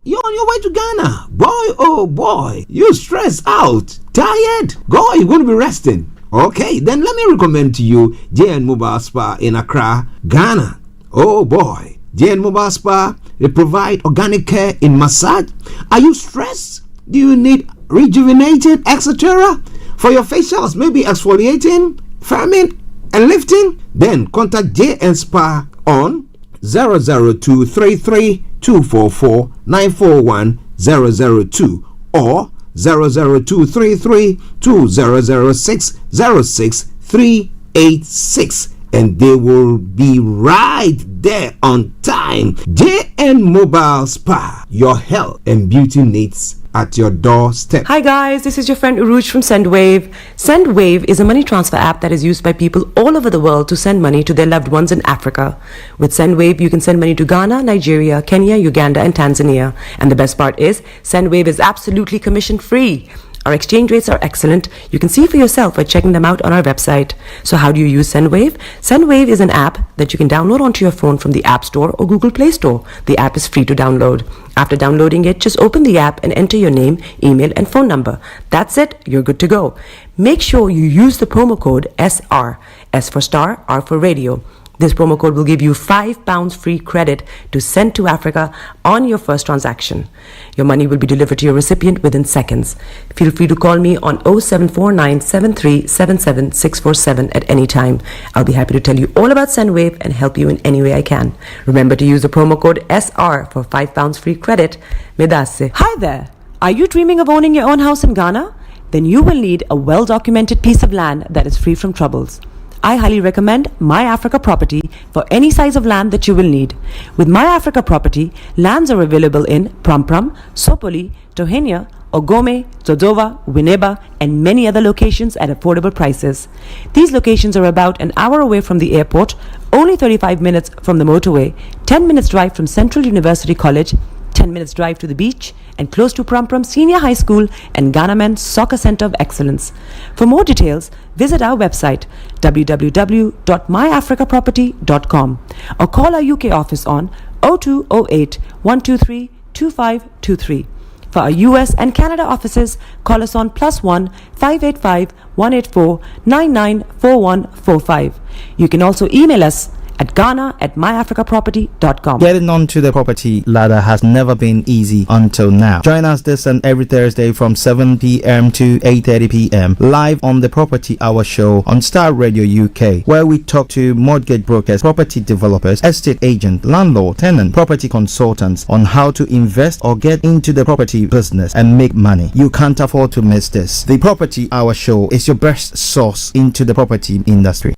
You're on your way to Ghana. Boy, oh boy, you're stressed out, tired. Go, you're going to be resting. Okay, then let me recommend to you JN Mobile Spa in Accra, Ghana. Oh boy, JN Mobile Spa, they provide organic care in massage. Are you stressed? Do you need rejuvenated, etc.? For your facials, maybe exfoliating, firming, and lifting? Then contact JN Spa on 00233244941 002 or 00233200606 and they will be right there on time. JN Mobile Spa, your health and beauty needs at your doorstep. Hi guys, this is your friend Uruj from SendWave. SendWave is a money transfer app that is used by people all over the world to send money to their loved ones in Africa. With SendWave, you can send money to Ghana, Nigeria, Kenya, Uganda, and Tanzania. And the best part is, SendWave is absolutely commission free. Our exchange rates are excellent. You can see for yourself by checking them out on our website. So how do you use SendWave? SendWave is an app that you can download onto your phone from the App Store or Google Play Store. The app is free to download. After downloading it, just open the app and enter your name, email, and phone number. That's it. You're good to go. Make sure you use the promo code SR. S for Starr, R for Radio. This promo code will give you £5 free credit to send to Africa on your first transaction. Your money will be delivered to your recipient within seconds. Feel free to call me on 0749 7377 647 at any time. I'll be happy to tell you all about SendWave and help you in any way I can. Remember to use the promo code SR for £5 free credit. Medasse. Hi there. Are you dreaming of owning your own house in Ghana? Then you will need a well-documented piece of land that is free from troubles. I highly recommend My Africa Property for any size of land that you will need. With My Africa Property, lands are available in Prampram, Sopoli, Tohenia, Ogome, Dodova, Winneba, and many other locations at affordable prices. These locations are about an hour away from the airport, only 35 minutes from the motorway, 10 minutes drive from Central University College, 10 minutes drive to the beach, and close to Prampram Senior High School and Ghana Men's Soccer Center of Excellence. For more details, visit our website www.myafricaproperty.com or call our UK office on 0208 123 2523. For our US and Canada offices, call us on +1 585 184 994145. You can also email us at ghana@myafricaproperty.com. Getting onto the property ladder has never been easy until now. Join us this and every Thursday from 7 p.m. to 8:30 p.m. live on the Property Hour Show on Starr Radio UK, where we talk to mortgage brokers, property developers, estate agents, landlord, tenant, property consultants on how to invest or get into the property business and make money. You can't afford to miss this. The Property Hour Show is your best source into the property industry.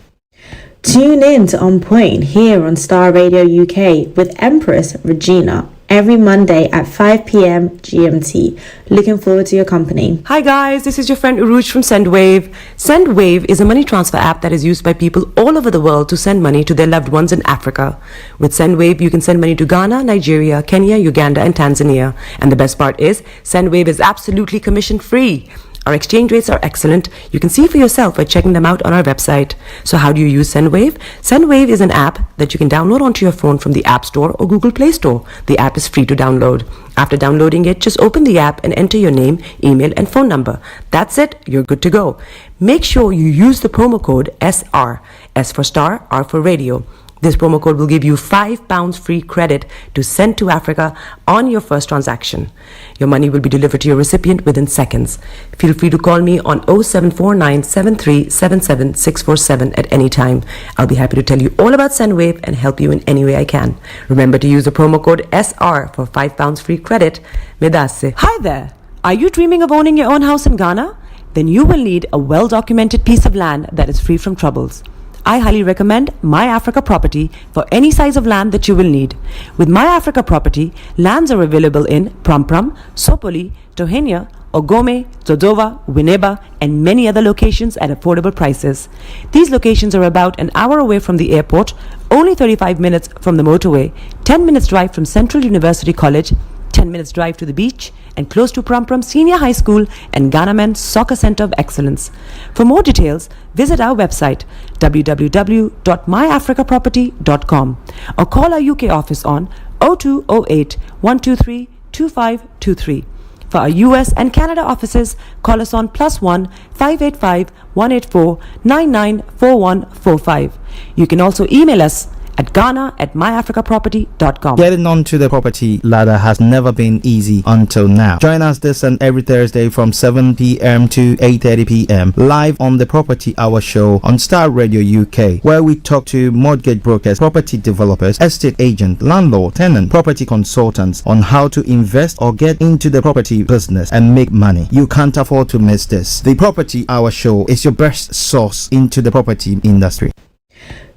Tune in to On Point here on Starr Radio UK with Empress Regina every Monday at 5 p.m. GMT. Looking forward to your company. Hi guys, this is your friend Uruj from SendWave. SendWave is a money transfer app that is used by people all over the world to send money to their loved ones in Africa. With SendWave, you can send money to Ghana, Nigeria, Kenya, Uganda, and Tanzania. And the best part is, SendWave is absolutely commission free. Our exchange rates are excellent. You can see for yourself by checking them out on our website. So how do you use SendWave? SendWave is an app that you can download onto your phone from the App Store or Google Play Store. The app is free to download. After downloading it, just open the app and enter your name, email, and phone number. That's it. You're good to go. Make sure you use the promo code SR. S for Starr, R for Radio. This promo code will give you £5 free credit to send to Africa on your first transaction. Your money will be delivered to your recipient within seconds. Feel free to call me on 0749 7377 647 at any time. I'll be happy to tell you all about SendWave and help you in any way I can. Remember to use the promo code SR for £5 free credit. Medasse. Hi there. Are you dreaming of owning your own house in Ghana? Then you will need a well-documented piece of land that is free from troubles. I highly recommend My Africa Property for any size of land that you will need. With My Africa Property, lands are available in Prampram, Sopoli, Tohenia, Ogome, Dodova, Winneba, and many other locations at affordable prices. These locations are about an hour away from the airport, only 35 minutes from the motorway, 10 minutes drive from Central University College, 10 minutes drive to the beach, and close to Prampram Senior High School and Ghana Men's Soccer Center of Excellence. For more details, visit our website www.myafricaproperty.com or call our UK office on 0208 123 2523. For our US and Canada offices, call us on +1 585 184 994145. You can also email us at ghana@myafricaproperty.com. Getting onto the property ladder has never been easy until now. Join us this and every Thursday from 7 p.m. to 8:30 p.m. live on the Property Hour show on Starr Radio UK, where we talk to mortgage brokers, property developers, estate agent, landlord, tenant, property consultants on how to invest or get into the property business and make money. You can't afford to miss this. The Property Hour show is your best source into the property industry.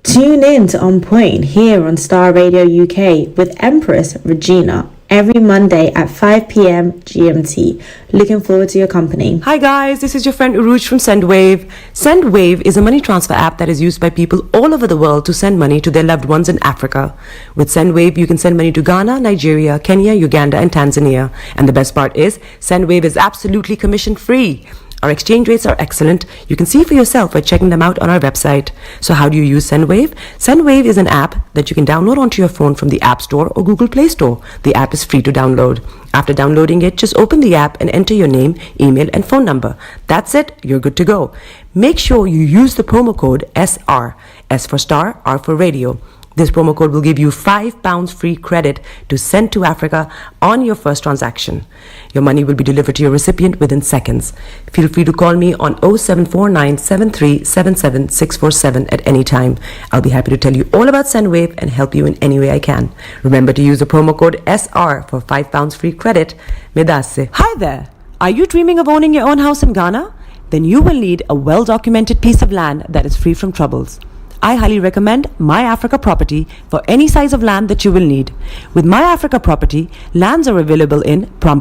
Tune in to On Point here on Starr Radio UK with Empress Regina every Monday at 5 p.m. GMT. Looking forward to your company. Hi guys, this is your friend Uruj from SendWave. SendWave is a money transfer app that is used by people all over the world to send money to their loved ones in Africa. With SendWave, you can send money to Ghana, Nigeria, Kenya, Uganda, and Tanzania. And the best part is, SendWave is absolutely commission free. Our exchange rates are excellent. You can see for yourself by checking them out on our website. So how do you use SendWave? SendWave is an app that you can download onto your phone from the App Store or Google Play Store. The app is free to download. After downloading it, just open the app and enter your name, email, and phone number. That's it. You're good to go. Make sure you use the promo code SR. S for Star, R for Radio. This promo code will give you £5 free credit to send to Africa on your first transaction. Your money will be delivered to your recipient within seconds. Feel free to call me on 0749 7377 647 at any time. I'll be happy to tell you all about SendWave and help you in any way I can. Remember to use the promo code SR for £5 free credit. Medasse. Hi there. Are you dreaming of owning your own house in Ghana? Then you will need a well-documented piece of land that is free from troubles. I highly recommend My Africa Property for any size of land that you will need. With My Africa Property, lands are available in Pram,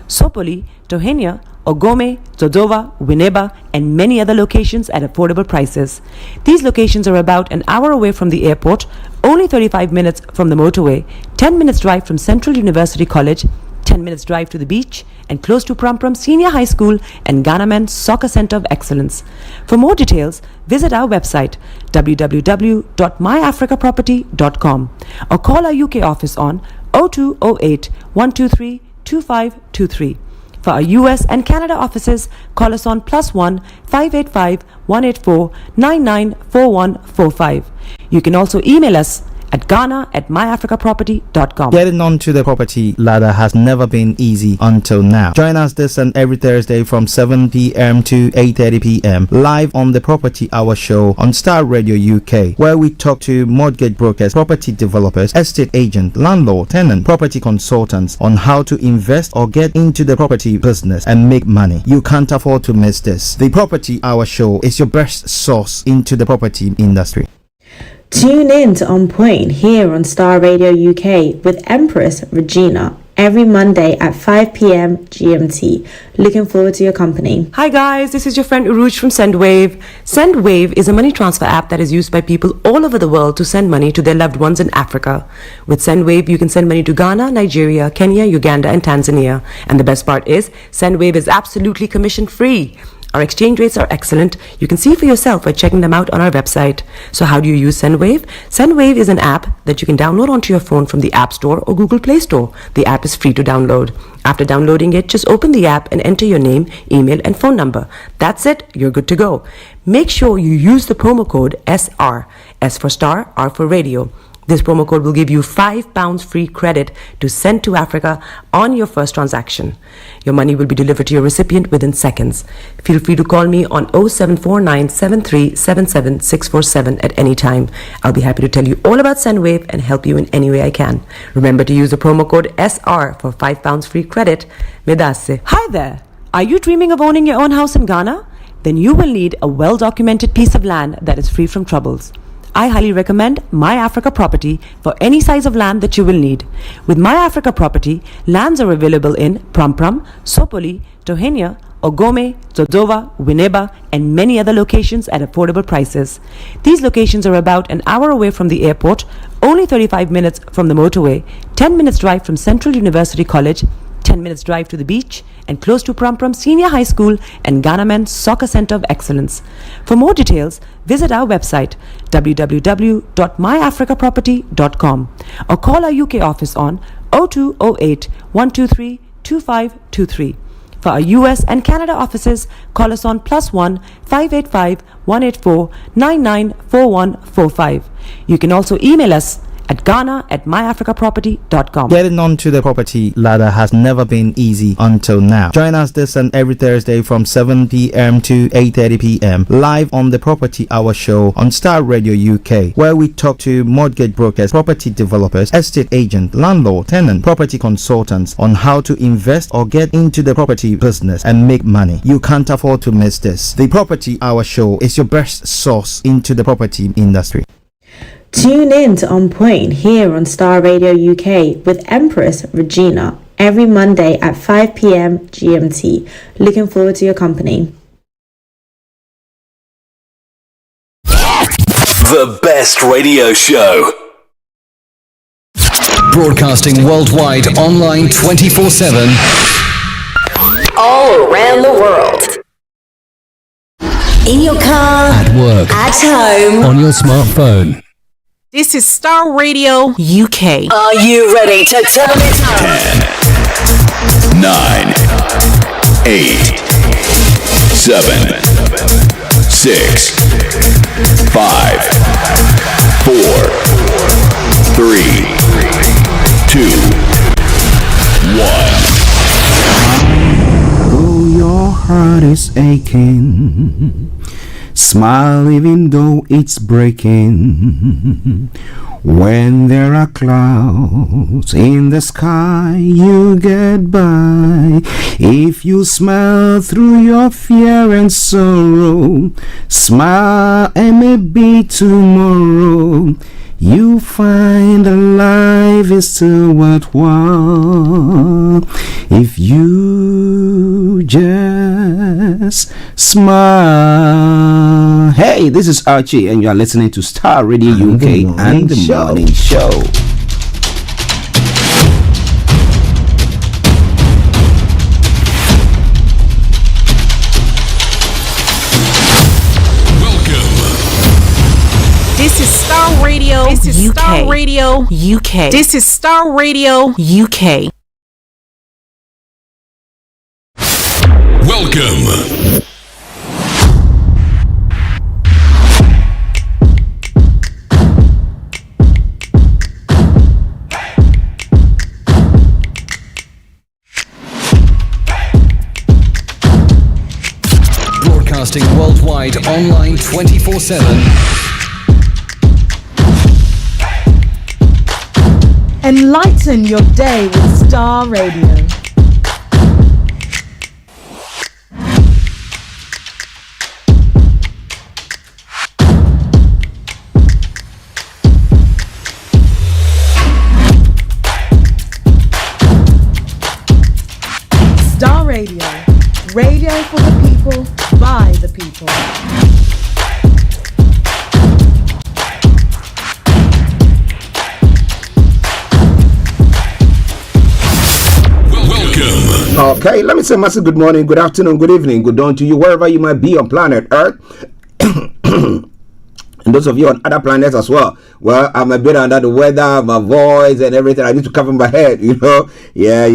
Sopoli, Tohenia, Ogome, Dodova, Winneba, and many other locations at affordable prices. These locations are about an hour away from the airport, only 35 minutes from the motorway, 10 minutes drive from Central University College, 10 minutes drive to the beach, and close to Pram Senior High School and Ghana Men's Soccer Center of Excellence. For more details, visit our website www.myafricaproperty.com or call our UK office on 0208 123 2523. For our US and Canada offices, call us on +1 585 184 994145. You can also email us at ghana@myafricaproperty.com. Getting onto the property ladder has never been easy until now. Join us this and every Thursday from 7 p.m. to 8:30 p.m. live on the Property Hour show on Starr Radio UK, where we talk to mortgage brokers, property developers, estate agent, landlord, tenant, property consultants on how to invest or get into the property business and make money. You can't afford to miss this. The Property Hour show is your best source into the property industry. Tune in to On Point here on Starr Radio UK with Empress Regina every Monday at 5 p.m. GMT. Looking forward to your company. Hi guys, this is your friend Uruj from SendWave. SendWave is a money transfer app that is used by people all over the world to send money to their loved ones in Africa. With SendWave, you can send money to Ghana, Nigeria, Kenya, Uganda, and Tanzania. And the best part is, SendWave is absolutely commission free. Our exchange rates are excellent. You can see for yourself by checking them out on our website. So how do you use SendWave? SendWave is an app that you can download onto your phone from the App Store or Google Play Store. The app is free to download. After downloading it, just open the app and enter your name, email, and phone number. That's it. You're good to go. Make sure you use the promo code SR. S for Star, R for Radio. This promo code will give you £5 free credit to send to Africa on your first transaction. Your money will be delivered to your recipient within seconds. Feel free to call me on 0749 7377 647 at any time. I'll be happy to tell you all about SendWave and help you in any way I can. Remember to use the promo code SR for £5 free credit. Medasse. Hi there. Are you dreaming of owning your own house in Ghana? Then you will need a well-documented piece of land that is free from troubles. I highly recommend My Africa Property for any size of land that you will need. With My Africa Property, lands are available in Pram, Sopoli, Tohenia, Ogome, Dodova, Winneba, and many other locations at affordable prices. These locations are about an hour away from the airport, only 35 minutes from the motorway, 10 minutes drive from Central University College, 10 minutes drive to the beach, and close to Pram Senior High School and Ghana Men's Soccer Center of Excellence. For more details, visit our website www.myafricaproperty.com or call our UK office on 0208 123 2523. For our US and Canada offices, call us on +1 585 184 994145. You can also email us at ghana@myafricaproperty.com. Getting onto the property ladder has never been easy until now. Join us this and every Thursday from 7 p.m. to 8:30 p.m. live on the Property Hour Show on Starr Radio UK, where we talk to mortgage brokers, property developers, estate agents, landlord, tenant, property consultants on how to invest or get into the property business and make money. You can't afford to miss this. The Property Hour Show is your best source into the property industry. Tune in to On Point here on Starr Radio UK with Empress Regina every Monday at 5 p.m. GMT. Looking forward to your company. The best radio show. Broadcasting worldwide, online 24/7. All around the world. In your car, At work, at home. on your smartphone. This is Starr Radio UK. Are you ready to turn it up? 10, 9, 8, 7, 6, 5, 4, 3, 2, 1. Though your heart is aching, smile even though it's breaking. When there are clouds in the sky, you get by. If you smile through your fear and sorrow, smile and maybe tomorrow you find that life is still worthwhile if you just smile. Hey, this is Archie, and you are listening to Starr Radio UK and the Morning Show. This is Starr Radio. This is UK. Starr Radio UK. This is Starr Radio UK. Welcome. Broadcasting worldwide, online 24/7. Enlighten your day with Starr Radio. Starr Radio. Radio for the people, by the people. Okay, let me say massive good morning, good afternoon, good evening, good dawn to you, wherever you might be on planet Earth. And those of you on other planets as well. Well, I'm a bit under the weather, my voice and everything. I need to cover my head, you know. Yeah.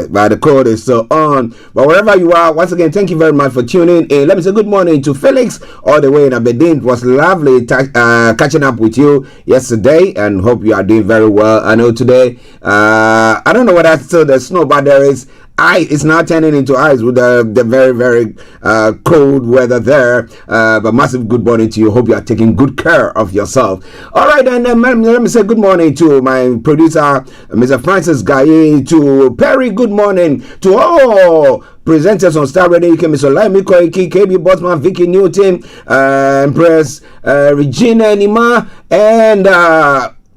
But the cold is still on. But wherever you are, once again, thank you very much for tuning in. Let me say good morning to Felix, all the way in Aberdeen. It was lovely catching up with you yesterday, and hope you are doing very well. I know today, I don't know whether still there's snow, but there is ice. It's now turning into ice with the very, very cold weather there. But massive good morning to you. Hope you are taking good care of yourself. All right, and let me say good morning to my producer, Mr. Francis Gaye, to Perry. Good morning to all presenters on Starr Radio UK, Mr. Laimi Koiki, KB Bosman, Vicky Newton, Empress Regina Nima, and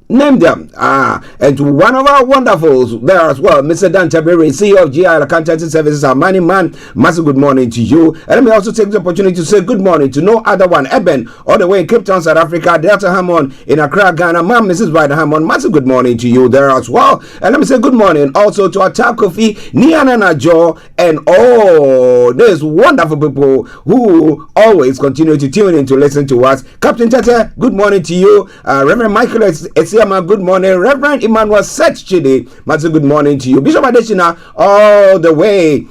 name them. And to one of our wonderfuls there as well, Mr. Dan Tabiri, CEO of GI Accountancy Services, our money man. Massive good morning to you. And let me also take the opportunity to say good morning to no other one, Eben, all the way in Cape Town, South Africa, Delta Hammond in Accra, Ghana. Ma'am, Mrs. Ryder Hammond, massive good morning to you there as well. And let me say good morning also to our Tap Kofi, Nianana Joe, and all these wonderful people who always continue to tune in to listen to us. Captain Tete, good morning to you. Reverend Michael Esia Yama, good morning. Reverend Emmanuel Setchidi, massive good morning to you. Bishop Adeshina, all the way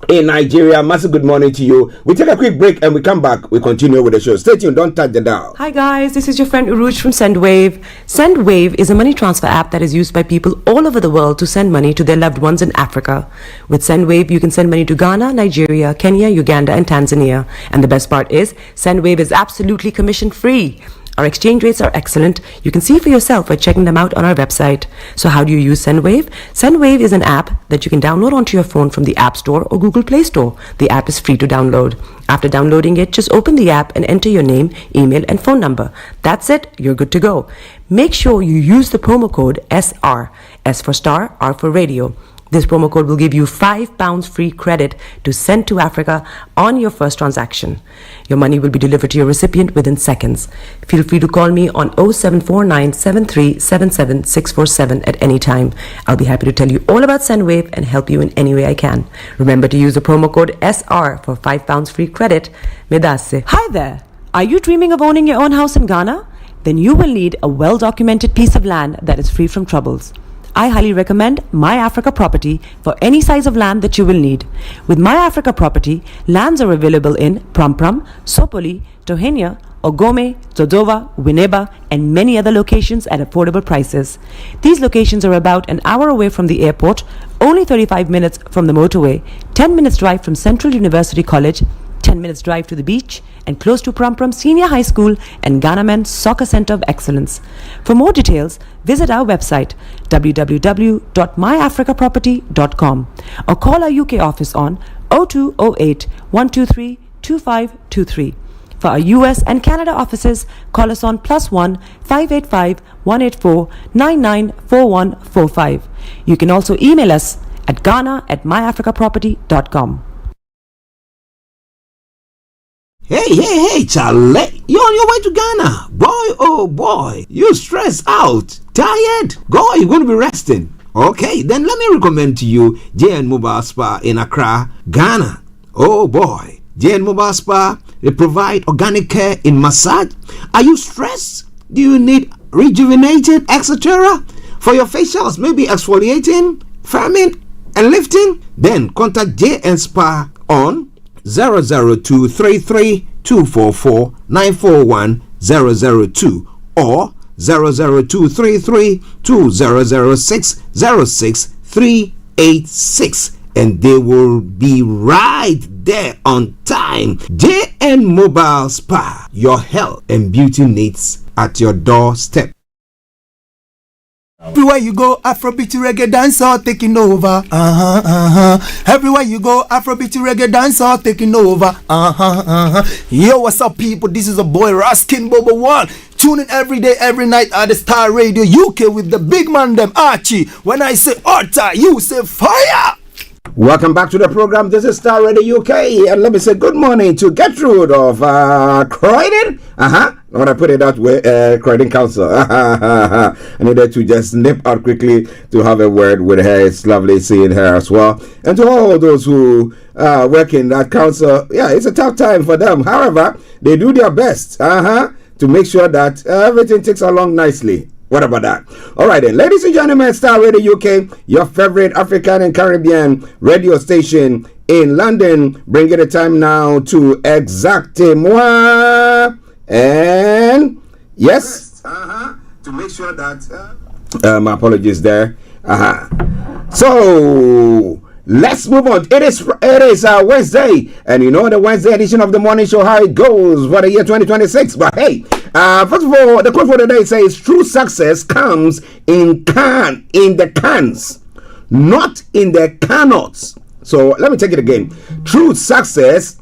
in Nigeria, massive good morning to you. We take a quick break and we come back. We continue with the show. Stay tuned, don't touch the dial. Hi guys, this is your friend Uruj from SendWave. SendWave is a money transfer app that is used by people all over the world to send money to their loved ones in Africa. With SendWave, you can send money to Ghana, Nigeria, Kenya, Uganda, and Tanzania. And the best part is, SendWave is absolutely commission free. Our exchange rates are excellent. You can see for yourself by checking them out on our website. So how do you use SendWave? SendWave is an app that you can download onto your phone from the App Store or Google Play Store. The app is free to download. After downloading it, just open the app and enter your name, email, and phone number. That's it. You're good to go. Make sure you use the promo code SR. S for Star, R for Radio. This promo code will give you £5 free credit to send to Africa on your first transaction. Your money will be delivered to your recipient within seconds. Feel free to call me on 0749 7377 647 at any time. I'll be happy to tell you all about SendWave and help you in any way I can. Remember to use the promo code SR for £5 free credit. Medasse. Hi there. Are you dreaming of owning your own house in Ghana? Then you will need a well-documented piece of land that is free from troubles. I highly recommend My Africa Property for any size of land that you will need. With My Africa Property, lands are available in Pram, Sopoli, Tohenia, Ogome, Dodova, Winneba, and many other locations at affordable prices. These locations are about an hour away from the airport, only 35 minutes from the motorway, 10 minutes drive from Central University College, 10 minutes drive to the beach, and close to Pram Senior High School and Ghana Men's Soccer Center of Excellence. For more details, visit our website www.myafricaproperty.com or call our UK office on 0208 123 2523. For our US and Canada offices, call us on +1 585 184 994145. You can also email us at ghana@myafricaproperty.com. Hey, Charlie, you're on your way to Ghana. Boy, oh boy, you stressed out, tired. Go, you're going to be resting. Okay, then let me recommend to you JN Mobile Spa in Accra, Ghana. Oh boy, JN Mobile Spa, they provide organic care in massage. Are you stressed? Do you need rejuvenated, etc.? For your facials, maybe exfoliating, firming, and lifting? Then contact JN Spa on 00233 244 941 002 or 00233 2006 06386, and they will be right there on time. JN Mobile Spa, your health and beauty needs at your doorstep. Everywhere you go, Afrobeat reggae dancehall taking over. Everywhere you go, Afrobeat reggae dancehall taking over. Yo, what's up, people? This is a boy Raskin Bobo One. Tune in every day, every night at the Star Radio UK with the big man them Archie. When I say Orta, you say fire. Welcome back to the program. This is Starr Radio UK, and let me say good morning to Gertrude of Croydon. When I put it that way, Croydon Council. I needed to just nip out quickly to have a word with her. It's lovely seeing her as well. And to all those who work in that council, yeah, it's a tough time for them. However, they do their best to make sure that everything takes along nicely. What about that? All right, then, ladies and gentlemen, Star Radio UK, your favorite African and Caribbean radio station in London, bringing the time now to exactement. And yes, to make sure that my apologies there. So let's move on. It is Wednesday, and you know the Wednesday edition of the morning show, how it goes for the year 2026. But hey, first of all, the quote for the day says, "True success comes in the cans, not in the cannots." So let me take it again. True success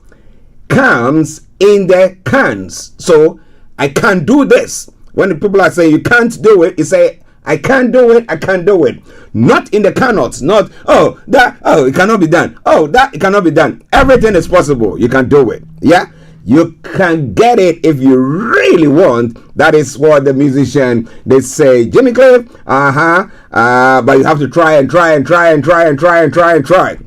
comes in the cans. So I can't do this. When the people are saying you can't do it, you say I can't do it. Not in the cannots. Not it cannot be done. It cannot be done. Everything is possible. You can do it. Yeah, you can get it if you really want. That is what the musician, they say, Jimmy Cliff. But you have to try.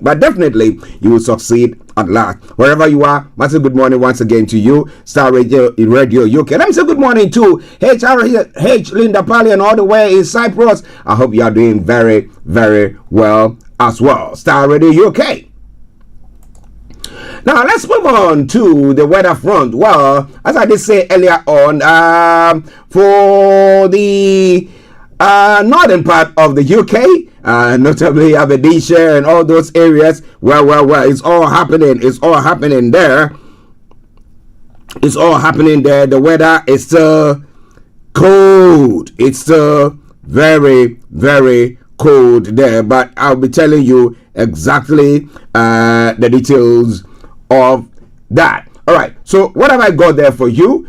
But definitely you will succeed at last. Wherever you are, massive good morning once again to you, Star Radio UK. Let me say good morning to H Linda Palian all the way in Cyprus. I hope you are doing very, very well as well. Star Radio UK. Now let's move on to the weather front. Well, as I did say earlier on, for the northern part of the UK, notably Aberdeenshire and all those areas, well, it's all happening. It's all happening there. It's all happening there. The weather is still cold. It's still very, very cold there. But I'll be telling you exactly the details of that. All right. So what have I got there for you?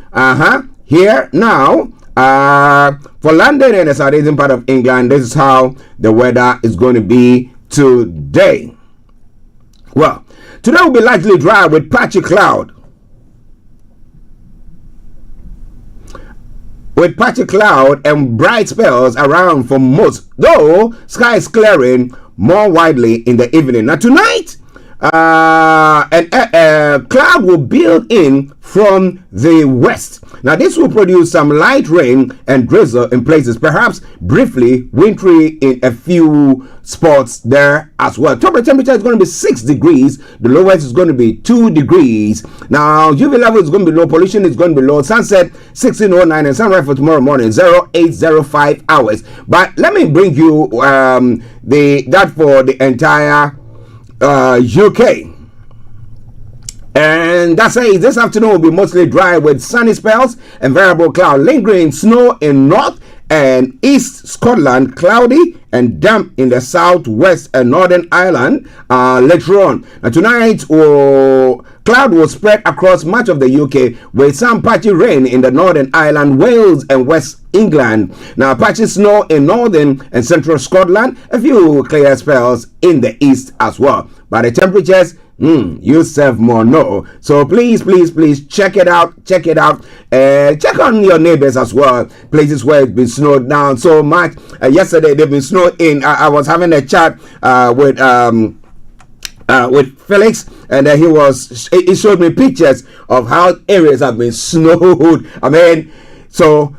Here now. For London and the southeastern part of England, this is how the weather is going to be today. Well, today will be largely dry with patchy cloud. With patchy cloud and bright spells around for most, though sky is clearing more widely in the evening. Now tonight, cloud will build in from the west. Now this will produce some light rain and drizzle in places, perhaps briefly wintry in a few spots there as well. Top temperature is going to be 6 degrees. The lowest is going to be 2 degrees. Now UV level is going to be low, pollution is going to be low. Sunset 16:09 and sunrise for tomorrow morning 0805 hours. But let me bring you that for the entire UK. And that says this afternoon will be mostly dry with sunny spells and variable cloud, lingering snow in north and east Scotland, cloudy and damp in the southwest and northern Ireland later on. And tonight, cloud will spread across much of the UK with some patchy rain in the northern Ireland, Wales and West England. Now patchy snow in northern and central Scotland, a few clear spells in the east as well. But the temperatures, you serve more no. So please check it out. Check on your neighbors as well. Places where it's been snowed down so much. Yesterday they've been snowed in. I was having a chat with Felix, and he showed me pictures of how areas have been snowed. I mean,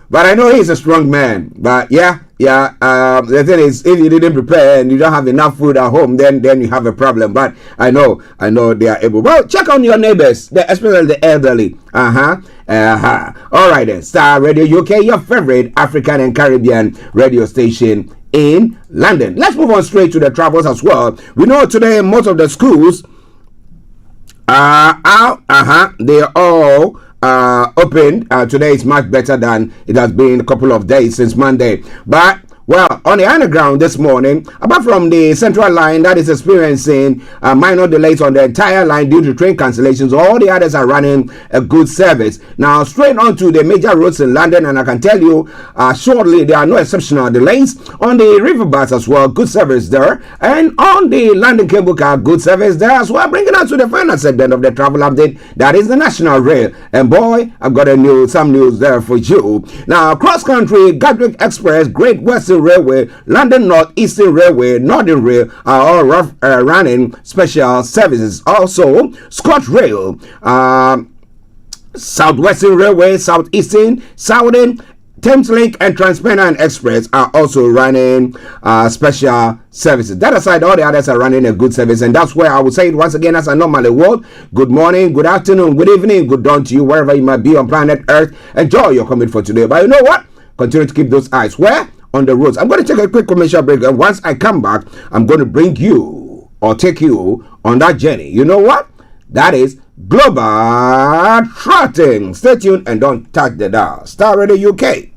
but I know he's a strong man. But the thing is, if you didn't prepare and you don't have enough food at home, then you have a problem. But I know they are able. Well, check on your neighbors, especially the elderly. All right then. Star Radio UK, your favorite African and Caribbean radio station in London. Let's move on straight to the travels as well. We know today most of the schools are out. They are all opened. Today is much better than it has been a couple of days since Monday. But well, on the underground this morning, apart from the central line that is experiencing minor delays on the entire line due to train cancellations, all the others are running a good service. Now, straight on to the major roads in London, and I can tell you shortly there are no exceptional delays. On the river bus as well, good service there. And on the London cable car, good service there as well. Bringing us to the final segment of the travel update, that is the National Rail. And boy, I've got some news there for you. Now, cross country, Gatwick Express, Great Western Railway, London North Eastern Railway, Northern Rail are all running special services. Also, ScotRail, Southwestern Railway, Southeastern, Southern, Thameslink and Transpennine Express are also running special services. That aside, all the others are running a good service, and that's where I will say it once again as I normally would. Good morning, good afternoon, good evening, good dawn to you wherever you might be on planet Earth. Enjoy your commute for today. But you know what? Continue to keep those eyes where? On the roads. I'm going to take a quick commercial break, and once I come back, I'm going to bring you or take you on that journey. You know what? That is Global Trotting. Stay tuned and don't touch the dial. Star Radio UK.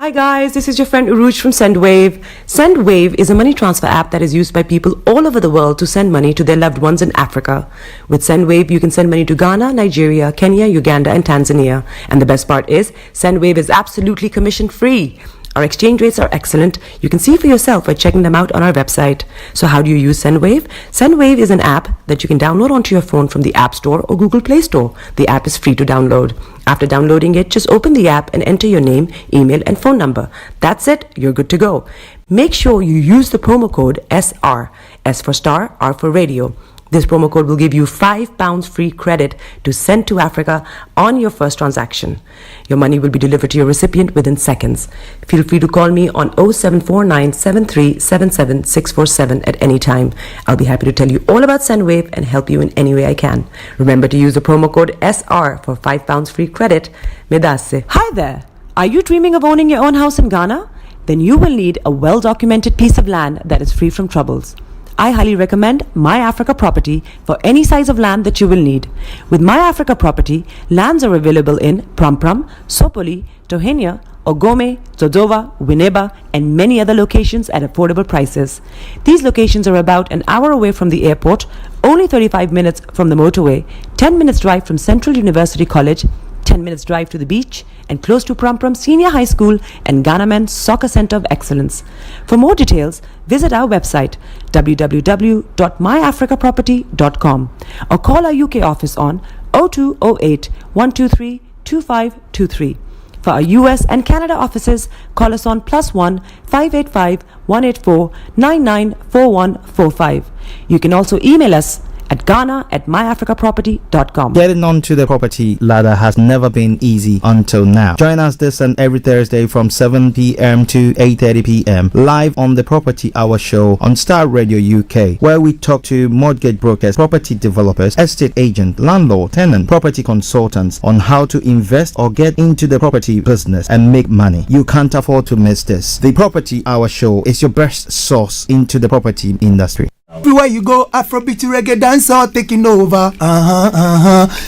Hi guys, this is your friend Uruj from SendWave. SendWave is a money transfer app that is used by people all over the world to send money to their loved ones in Africa. With SendWave, you can send money to Ghana, Nigeria, Kenya, Uganda, and Tanzania. And the best part is, SendWave is absolutely commission free. Our exchange rates are excellent. You can see for yourself by checking them out on our website. So how do you use SendWave? SendWave is an app that you can download onto your phone from the App Store or Google Play Store. The app is free to download. After downloading it, just open the app and enter your name, email, and phone number. That's it. You're good to go. Make sure you use the promo code SR, S for Star, R for Radio. This promo code will give you £5 free credit to send to Africa on your first transaction. Your money will be delivered to your recipient within seconds. Feel free to call me on 0749 7377 647 at any time. I'll be happy to tell you all about SendWave and help you in any way I can. Remember to use the promo code SR for £5 free credit. Medasse. Hi there. Are you dreaming of owning your own house in Ghana? Then you will need a well-documented piece of land that is free from troubles. I highly recommend My Africa Property for any size of land that you will need. With My Africa Property, lands are available in Pram, Sopoli, Tohenia, Ogome, Dodova, Winneba, and many other locations at affordable prices. These locations are about an hour away from the airport, only 35 minutes from the motorway, 10 minutes drive from Central University College, 10 minutes drive to the beach, and close to Pram Senior High School and Ghana Men's Soccer Center of Excellence. For more details, visit our website www.myafricaproperty.com or call our UK office on 0208 123 2523. For our US and Canada offices, call us on +1 585 184 994145. You can also email us at ghana@myafricaproperty.com. Getting onto the property ladder has never been easy until now. Join us this and every Thursday from 7 p.m. to 8:30 p.m. live on the Property Hour show on Starr Radio UK, where we talk to mortgage brokers, property developers, estate agents, landlord, tenant, property consultants on how to invest or get into the property business and make money. You can't afford to miss this. The Property Hour show is your best source into the property industry. Everywhere you go, Afrobeat reggae dancehall taking over.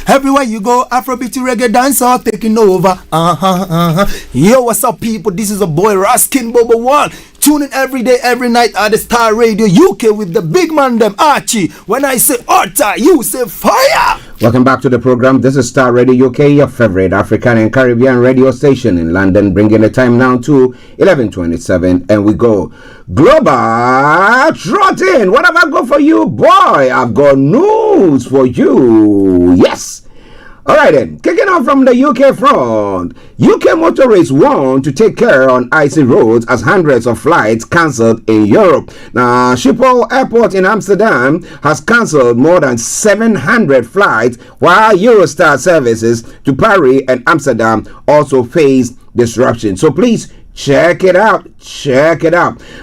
Everywhere you go, Afrobeat reggae dancehall taking over. Yo, what's up, people? This is a boy Raskin Bobo One. Tune in every day, every night at the Starr Radio UK with the big man them Archie. When I say Orta, you say fire. Welcome back to the program. This is Starr Radio UK, your favorite African and Caribbean radio station in London, bringing the time now to 11:27, and we go global trotting. What have I got for you, boy? I've got news for you. Yes. All right then, kicking off from the UK front, UK motorists want to take care on icy roads as hundreds of flights cancelled in Europe. Now, Schiphol Airport in Amsterdam has cancelled more than 700 flights, while Eurostar services to Paris and Amsterdam also face disruption. So please, check it out.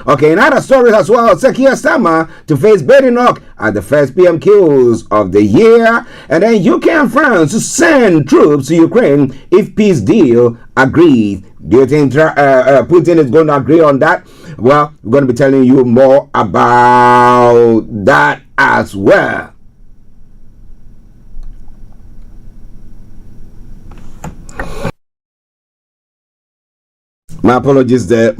Okay, in other stories as well, Sekia Sama to face Badenoch at the first PMQs of the year. And then UK and France to send troops to Ukraine if peace deal agreed. Do you think Putin is going to agree on that? Well, we're going to be telling you more about that as well. My apologies there.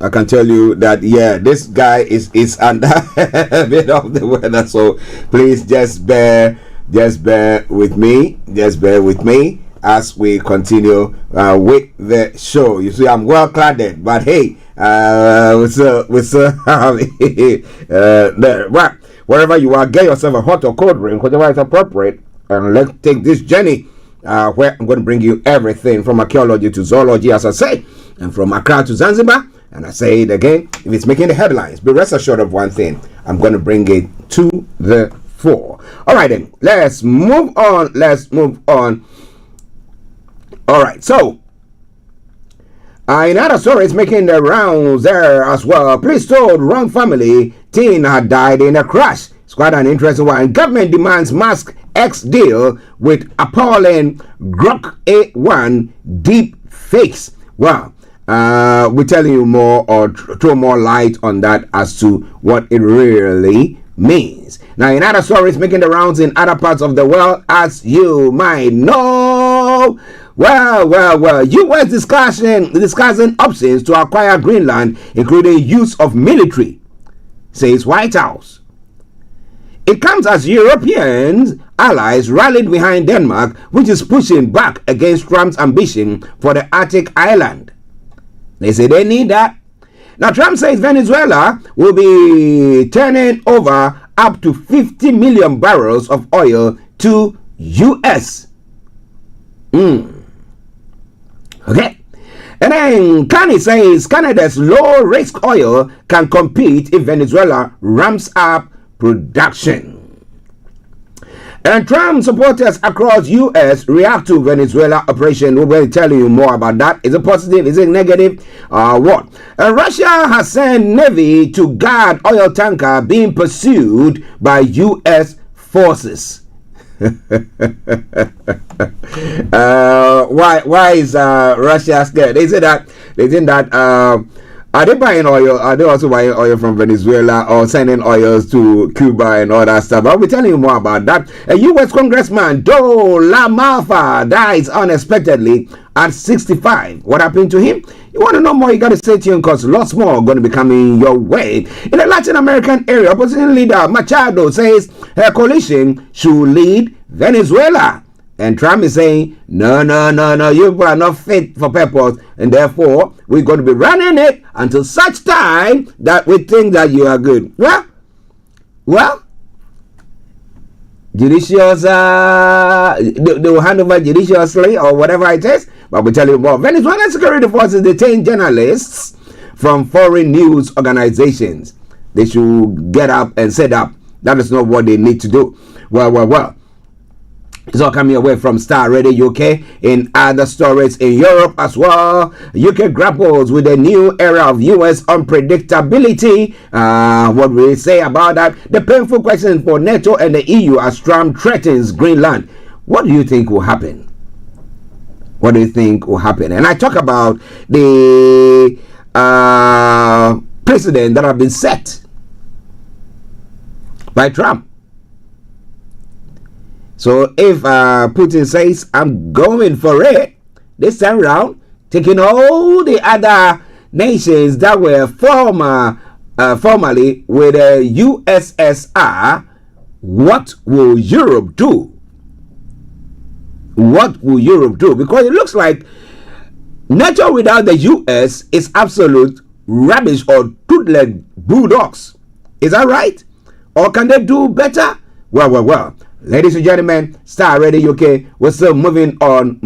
I can tell you that, yeah, this guy is under a bit of the weather, so please just bear with me as we continue with the show. You see, I'm well cladded, but hey, wherever you are, get yourself a hot or cold drink, whatever is appropriate, and let's take this journey. Where I'm going to bring you everything from archaeology to zoology, as I say, and from Accra to Zanzibar. And I say it again, if it's making the headlines, be rest assured of one thing: I'm going to bring it to the fore. All right, then, let's move on. All right, so in other stories making the rounds there as well, police told wrong family teen had died in a crash. It's quite an interesting one. Government demands mask X deal with appalling Grok A1 deep fakes. Well, we're telling you more or throw more light on that as to what it really means. Now, in other stories making the rounds in other parts of the world, as you might know, well, U.S. discussing options to acquire Greenland, including use of military, says White House. It comes as European allies rallied behind Denmark, which is pushing back against Trump's ambition for the Arctic island. They say they need that. Now, Trump says Venezuela will be turning over up to 50 million barrels of oil to U.S. Okay. And then Kanye says Canada's low-risk oil can compete if Venezuela ramps up production. And Trump supporters across U.S. react to Venezuela operation. We will tell you more about that. Is it positive? Is it negative? What? Russia has sent Navy to guard oil tanker being pursued by U.S. forces. Why is Russia scared? They think that are they buying oil? Are they also buying oil from Venezuela or sending oils to Cuba and all that stuff? I'll be telling you more about that. A U.S. Congressman Joe LaMalfa dies unexpectedly at 65. What happened to him? You want to know more? You got to stay tuned because lots more are going to be coming your way. In the Latin American area, opposition leader Machado says her coalition should lead Venezuela. And Trump is saying, no, you are not fit for purpose. And therefore, we're going to be running it until such time that we think that you are good. Well, judicious, they will hand over judiciously or whatever it is. But we'll tell you more. Venezuelan security forces detain journalists from foreign news organizations. They should get up and set up. That is not what they need to do. Well. It's all coming away from Starr Radio UK. In other stories in Europe as well, UK grapples with a new era of US unpredictability. What will we say about that? The painful question for NATO and the EU as Trump threatens Greenland. What do you think will happen? What do you think will happen? And I talk about the precedent that have been set by Trump. So if Putin says, I'm going for it, this time around, taking all the other nations that were formerly with the USSR, what will Europe do? What will Europe do? Because it looks like NATO without the US is absolute rubbish or toothless bulldogs. Is that right? Or can they do better? Well. Ladies and gentlemen, Starr Radio UK, we're still moving on.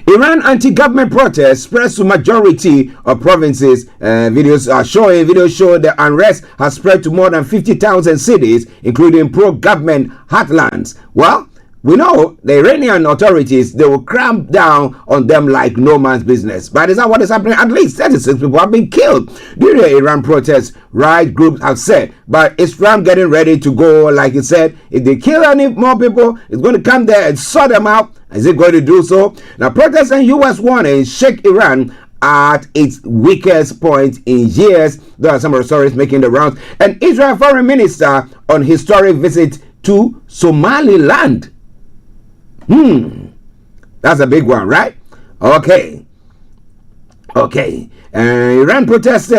Iran anti-government protests spreads to majority of provinces. Videos show the unrest has spread to more than 50,000 cities, including pro-government heartlands. Well, we know the Iranian authorities, they will cramp down on them like no man's business. But is that what is happening? At least 36 people have been killed during the Iran protests, right groups have said. But is Trump getting ready to go, like he said, if they kill any more people, it's going to come there and sort them out. Is it going to do so? Now, protests and U.S. warning shake Iran at its weakest point in years. There are some of the stories making the rounds. And Israel foreign minister on historic visit to Somaliland. That's a big one, right? Okay. Iran protests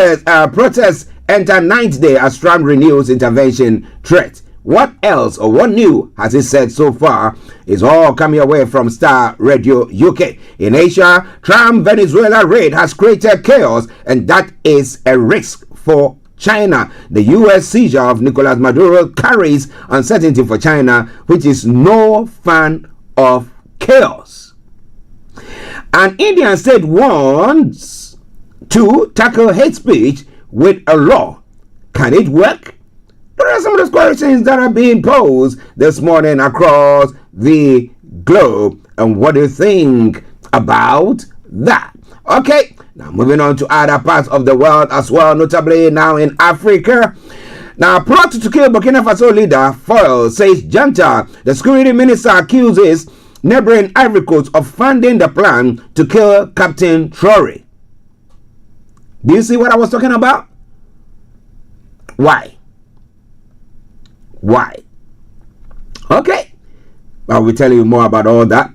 enter ninth day as Trump renews intervention threat. What else or what new has he said so far is all coming away from Starr Radio UK. In Asia, Trump Venezuela raid has created chaos, and that is a risk for China. The U.S. seizure of Nicolas Maduro carries uncertainty for China, which is no fan of chaos. An Indian state wants to tackle hate speech with a law. Can it work? There are some of those questions that are being posed this morning across the globe. And what do you think about that? Okay, now moving on to other parts of the world as well, notably now in Africa. Now, plot to kill Burkina Faso leader foils, says Junta. The security minister accuses neighboring Ivory Coast of funding the plan to kill Captain Traoré. Do you see what I was talking about? Why? Okay. I will tell you more about all that.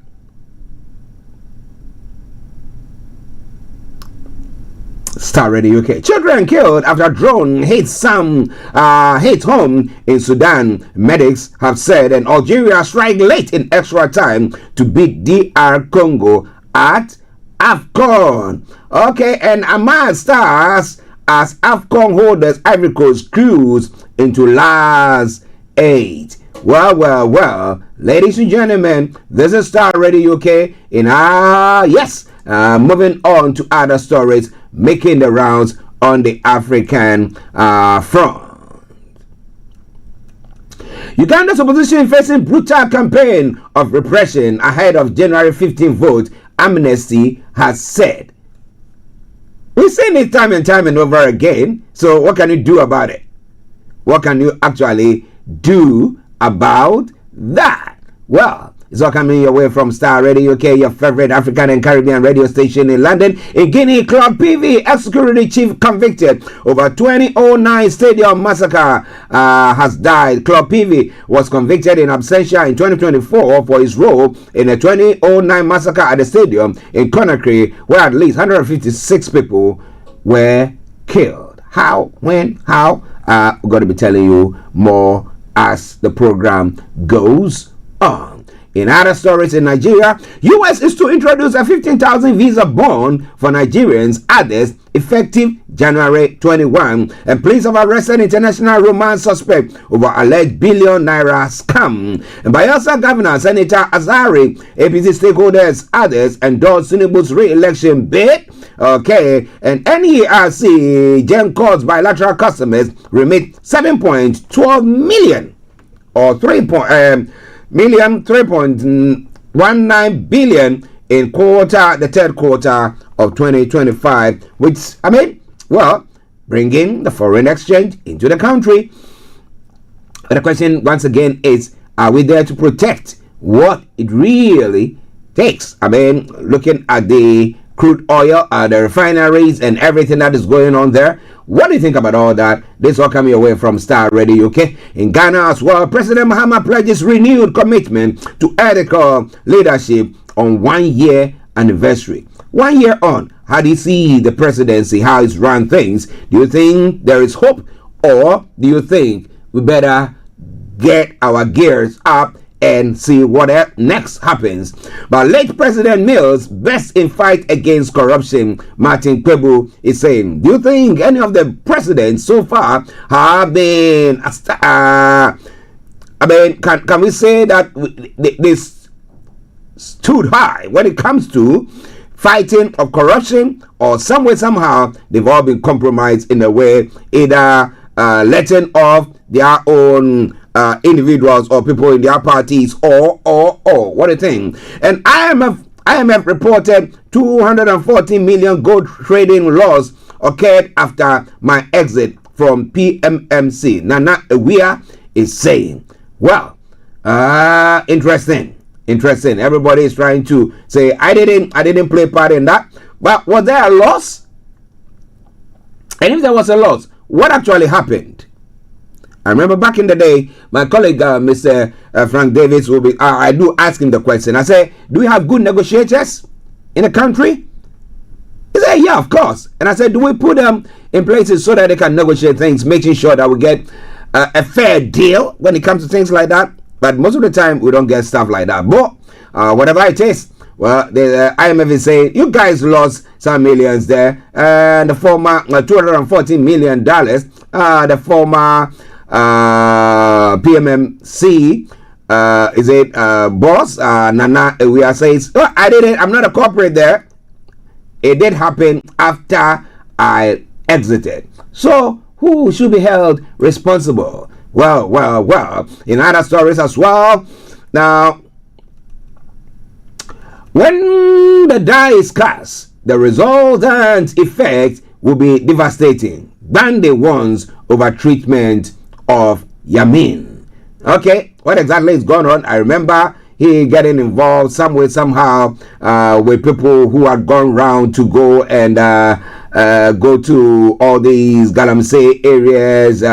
Starr Radio UK. Children killed after drone hits home in Sudan, medics have said, and Algeria strike late in extra time to beat DR Congo at AFCON. Okay, and Ahmad Stars as AFCON holders, Ivory Coast cruise into last 8. Well, ladies and gentlemen, this is Starr Radio UK. Moving on to other stories making the rounds on the African front. Uganda's opposition facing brutal campaign of repression ahead of January 15 vote, Amnesty has said. We've seen it time and time and over again, so what can you do about it? What can you actually do about that? Well, it's all coming your way from Starr Radio UK, your favorite African and Caribbean radio station in London. In Guinea, Club PV, ex-security chief convicted over 2009 stadium massacre has died. Club PV was convicted in absentia in 2024 for his role in a 2009 massacre at the stadium in Conakry, where at least 156 people were killed. How? When? How? We're going to be telling you more as the program goes on. In other stories in Nigeria, U.S. is to introduce a 15,000 visa bond for Nigerians, others effective January 21. And police have arrested international romance suspect over alleged billion naira scam. And Bayelsa Governor Senator Azari, APC stakeholders, others endorse Tinubu's re-election bid. Okay, and NERC GenCo's bilateral customers remit 7.12 million or 3.19 billion in the third quarter of 2025, which bringing the foreign exchange into the country. The question once again is, are we there to protect what it really takes? Looking at the crude oil, the refineries and everything that is going on there. What do you think about all that? This all coming away from Starr Radio UK. In Ghana as well, President Mahama pledges renewed commitment to ethical leadership on 1 year anniversary. 1 year on, how do you see the presidency, how it's run things? Do you think there is hope, or do you think we better get our gears up and see what next happens? But late President Mills, best in fight against corruption, Martin Kwebu, is saying, do you think any of the presidents so far have been can we say that they stood high when it comes to fighting of corruption, or some way somehow they've all been compromised in a way, either letting off their own individuals or people in their parties, or what do you think? And IMF reported 240 million gold trading loss occurred after my exit from PMMC. Nana Ewia is saying, well, interesting. Everybody is trying to say, I didn't play part in that. But was there a loss? And if there was a loss, what actually happened? I remember back in the day, my colleague, Mr. Frank Davis, will be. I do ask him the question. I say, do we have good negotiators in the country? He said, yeah, of course. And I said, do we put them in places so that they can negotiate things, making sure that we get a fair deal when it comes to things like that? But most of the time, we don't get stuff like that. But whatever it is, well, the IMF is saying, you guys lost some millions there. And the former $214 million, the former PMMC boss Nana Ewia says, oh, I'm not a corporate there. It did happen after I exited. So who should be held responsible? Well, in other stories as well. Now, when the die is cast, the resultant effect will be devastating than the ones over treatment of Yamin. Okay, what exactly is going on? I remember he getting involved some way somehow with people who had gone round to go and go to all these Galamsey areas,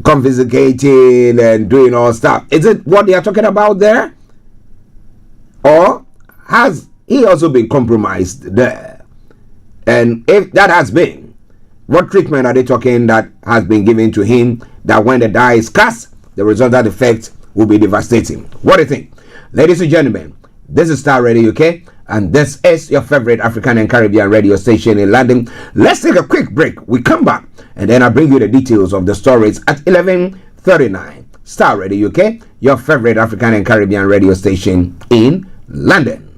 confiscating and doing all stuff. Is it what they are talking about there? Or has he also been compromised there? And if that has been, what treatment are they talking that has been given to him, that when the die is cast, the resultant effect will be devastating? What do you think? Ladies and gentlemen, this is Starr Radio UK. and this is your favorite African and Caribbean radio station in London. Let's take a quick break. We come back, and then I'll bring you the details of the stories at 11:39. Starr Radio UK, your favorite African and Caribbean radio station in London.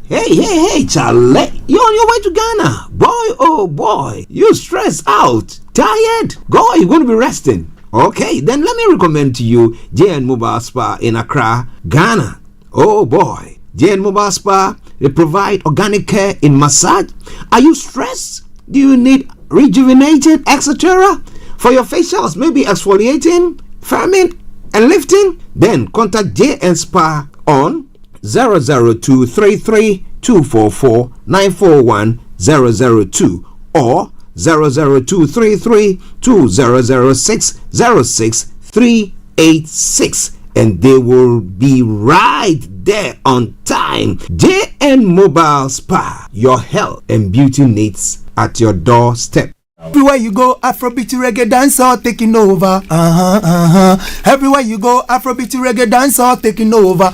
Hey, Charlie, you're on your way to Ghana. Boy, oh boy, you stressed out, tired? God, you're going to be resting. Okay, then let me recommend to you JN Mobile Spa in Accra, Ghana. Oh boy, JN Mobile Spa, they provide organic care in massage. Are you stressed? Do you need rejuvenated, etc.? For your facials, maybe exfoliating, firming, and lifting? Then contact JN Spa on 00233 244 941 002 or 00233 2006 06386, and they will be right there on time. JN Mobile Spa, your health and beauty needs at your doorstep. Everywhere you go, Afrobeat reggae dancehall taking over. Everywhere you go, Afrobeat reggae dancehall taking over.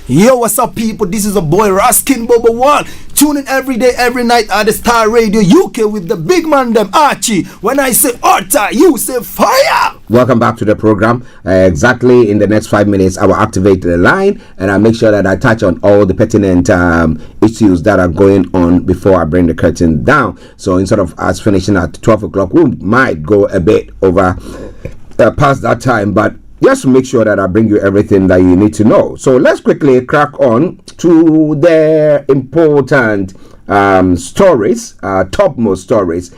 Yo, what's up, people? This is a boy Raskin Bobo One. Tune in every day, every night at the Starr Radio UK with the big man them Archie. When I say order, you say fire. Welcome back to the program. Exactly in the next 5 minutes, I will activate the line and I'll make sure that I touch on all the pertinent issues that are going on before I bring the curtain down. So instead of us finishing at 12 o'clock, we might go a bit over past that time, but just to make sure that I bring you everything that you need to know. So let's quickly crack on to the important stories, topmost stories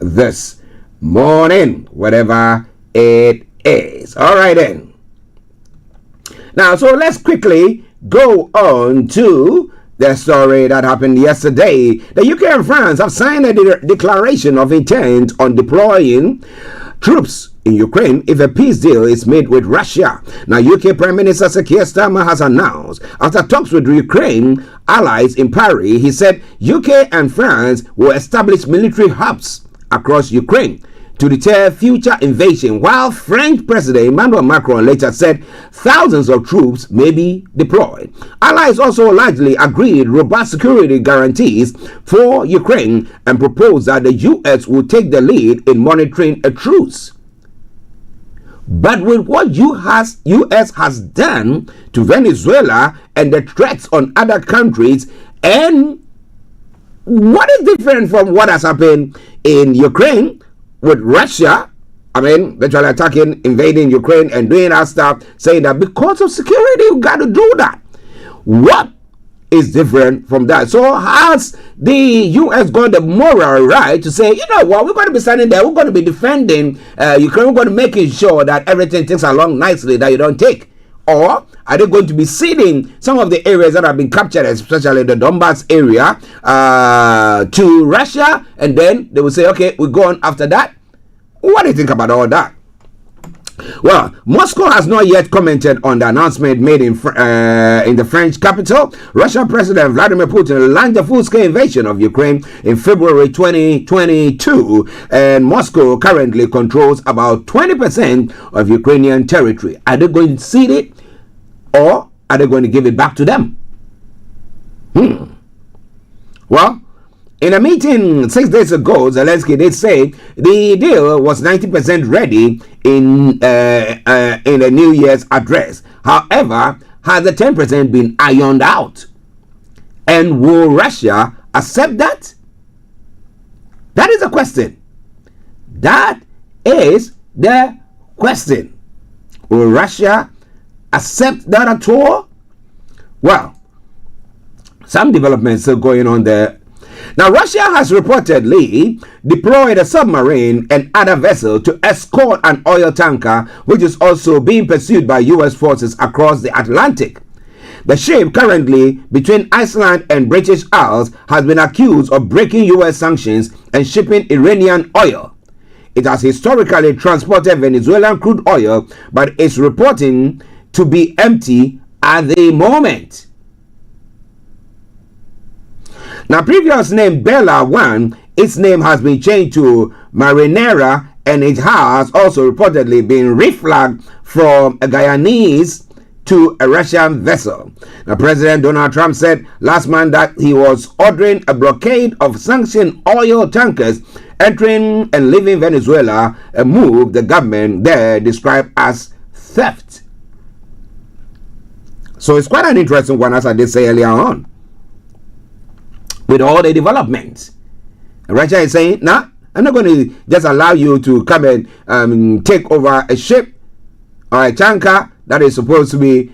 this morning, whatever it is. All right then. Now, so let's quickly go on to the story that happened yesterday. The UK and France have signed a declaration of intent on deploying troops in Ukraine if a peace deal is made with Russia. Now, UK Prime Minister Sir Keir Starmer has announced, after talks with Ukraine allies in Paris, he said UK and France will establish military hubs across Ukraine to deter future invasion, while French President Emmanuel Macron later said thousands of troops may be deployed. Allies also largely agreed robust security guarantees for Ukraine and proposed that the US will take the lead in monitoring a truce. But with what US has done to Venezuela and the threats on other countries, and what is different from what has happened in Ukraine with Russia, I mean, virtually attacking, invading Ukraine and doing that stuff, saying that because of security, you got to do that. What is different from that? So has the U.S. got the moral right to say, you know what, we're going to be standing there, we're going to be defending Ukraine, we're going to make sure that everything takes along nicely, that you don't take? Or are they going to be ceding some of the areas that have been captured, especially the Donbass area, to Russia, and then they will say, okay, we'll go on after that? What do you think about all that? Well, Moscow has not yet commented on the announcement made in the French capital. Russian President Vladimir Putin launched a full-scale invasion of Ukraine in February 2022, and Moscow currently controls about 20% of Ukrainian territory. Are they going to cede it, or are they going to give it back to them? Well, in a meeting 6 days ago, Zelensky did say the deal was 90% ready in a New Year's address. However, has the 10% been ironed out? And will Russia accept that? That is the question. That is the question. Will Russia accept that at all? Well, some developments still going on there. Now, Russia has reportedly deployed a submarine and other vessel to escort an oil tanker, which is also being pursued by U.S. forces across the Atlantic. The ship, currently between Iceland and British Isles, has been accused of breaking U.S. sanctions and shipping Iranian oil. It has historically transported Venezuelan crude oil, but is reporting to be empty at the moment. Now, previous name Bella 1, its name has been changed to Marinera and it has also reportedly been reflagged from a Guyanese to a Russian vessel. Now, President Donald Trump said last month that he was ordering a blockade of sanctioned oil tankers entering and leaving Venezuela, a move the government there described as theft. So it's quite an interesting one, as I did say earlier on. With all the developments, Russia is saying, nah, I'm not going to just allow you to come and take over a ship or a tanker that is supposed to be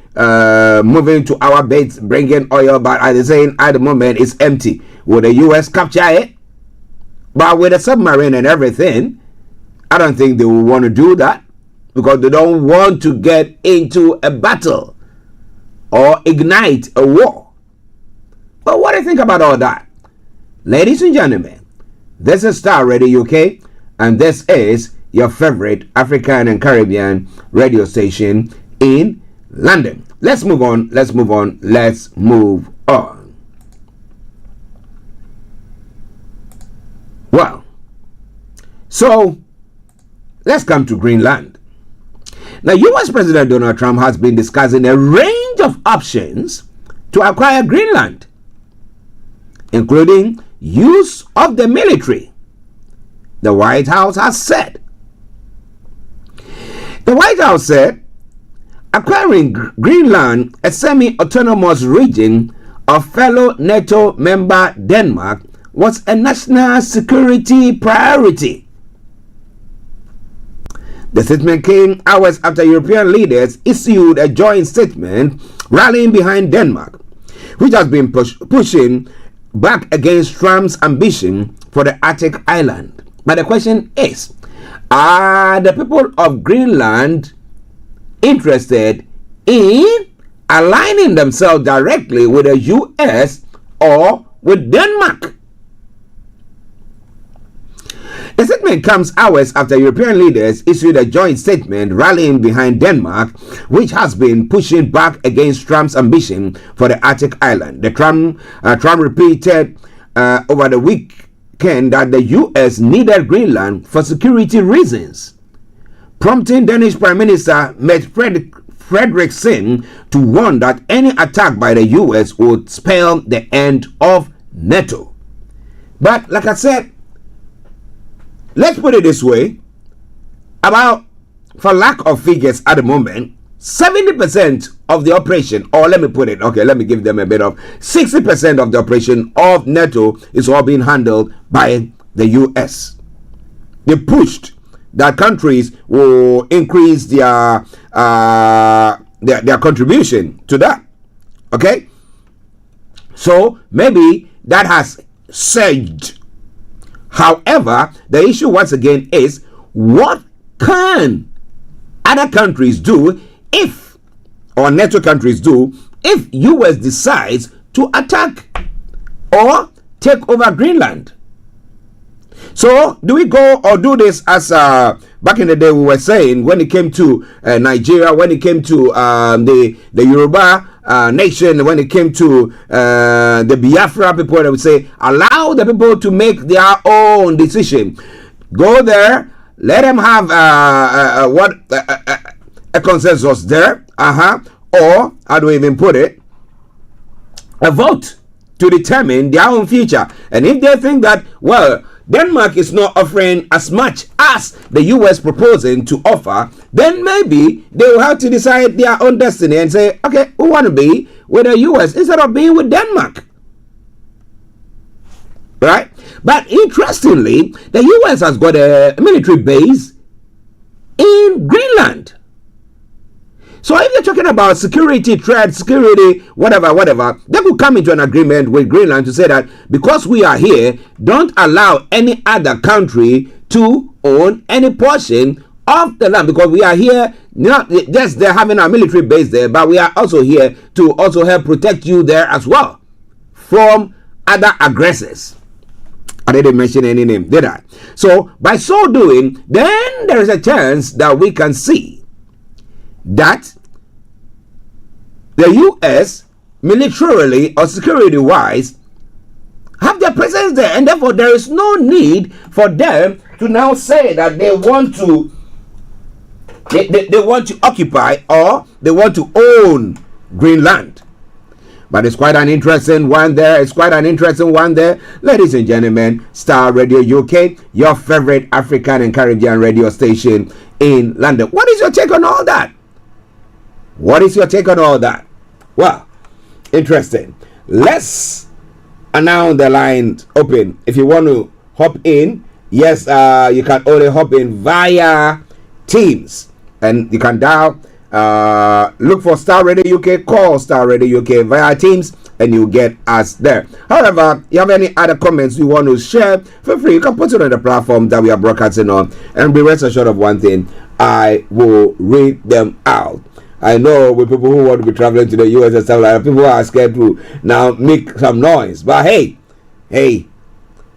moving to our base, bringing oil, but as they're saying at the moment it's empty. Will the U.S. capture it? But with a submarine and everything, I don't think they will want to do that, because they don't want to get into a battle or ignite a war. But what do you think about all that? Ladies and gentlemen, this is Starr Radio UK, and this is your favorite African and Caribbean radio station in London. Let's move on. Well, so let's come to Greenland. Now, U.S. President Donald Trump has been discussing a range of options to acquire Greenland, including use of the military, the White House has said. The White House said acquiring Greenland, a semi-autonomous region of fellow NATO member Denmark, was a national security priority. The statement came hours after European leaders issued a joint statement rallying behind Denmark, which has been pushing back against Trump's ambition for the Arctic island. But the question is, are the people of Greenland interested in aligning themselves directly with the US or with Denmark? The statement comes hours after European leaders issued a joint statement rallying behind Denmark, which has been pushing back against Trump's ambition for the Arctic island. Trump repeated over the weekend that the US needed Greenland for security reasons, prompting Danish Prime Minister Mette Frederiksen to warn that any attack by the US would spell the end of NATO. But like I said, let's put it this way, for lack of figures at the moment, 70% of the operation, or let me give them a bit of 60% of the operation of NATO is all being handled by the US. They pushed that countries will increase their contribution to that. Okay? So maybe that has surged. However, the issue once again is, what can other countries do or NATO countries do if US decides to attack or take over Greenland? So do we go or do this as back in the day we were saying when it came to Nigeria, when it came to the Yoruba nation, when it came to the Biafra people, that would say allow the people to make their own decision. Go there, let them have a consensus there, or how do we even put it, a vote to determine their own future. And if they think that, well, Denmark is not offering as much as the US proposing to offer, then maybe they will have to decide their own destiny and say, okay, we want to be with the US instead of being with Denmark. Right? But interestingly, the US has got a military base in Greenland. So if you're talking about security, trade, security, whatever, they could come into an agreement with Greenland to say that because we are here, don't allow any other country to own any portion of the land, because we are here, not just they're having our military base there, but we are also here to also help protect you there as well from other aggressors. I didn't mention any name, did I? So by so doing, then there is a chance that we can see that the US militarily or security wise have their presence there, and therefore there is no need for them to now say that they want to they want to occupy or they want to own Greenland. But it's quite an interesting one there. Ladies and gentlemen, Star Radio UK, your favorite African and Caribbean radio station in London. What is your take on all that? Well, interesting. Let's announce the lines open. If you want to hop in, yes, you can only hop in via Teams. And you can dial, look for Star Radio UK, call Star Radio UK via Teams, and you get us there. However, you have any other comments you want to share, feel free. You can put it on the platform that we are broadcasting on. And be rest assured of one thing, I will read them out. I know with people who want to be traveling to the US and stuff like that, people are scared to now make some noise. But hey,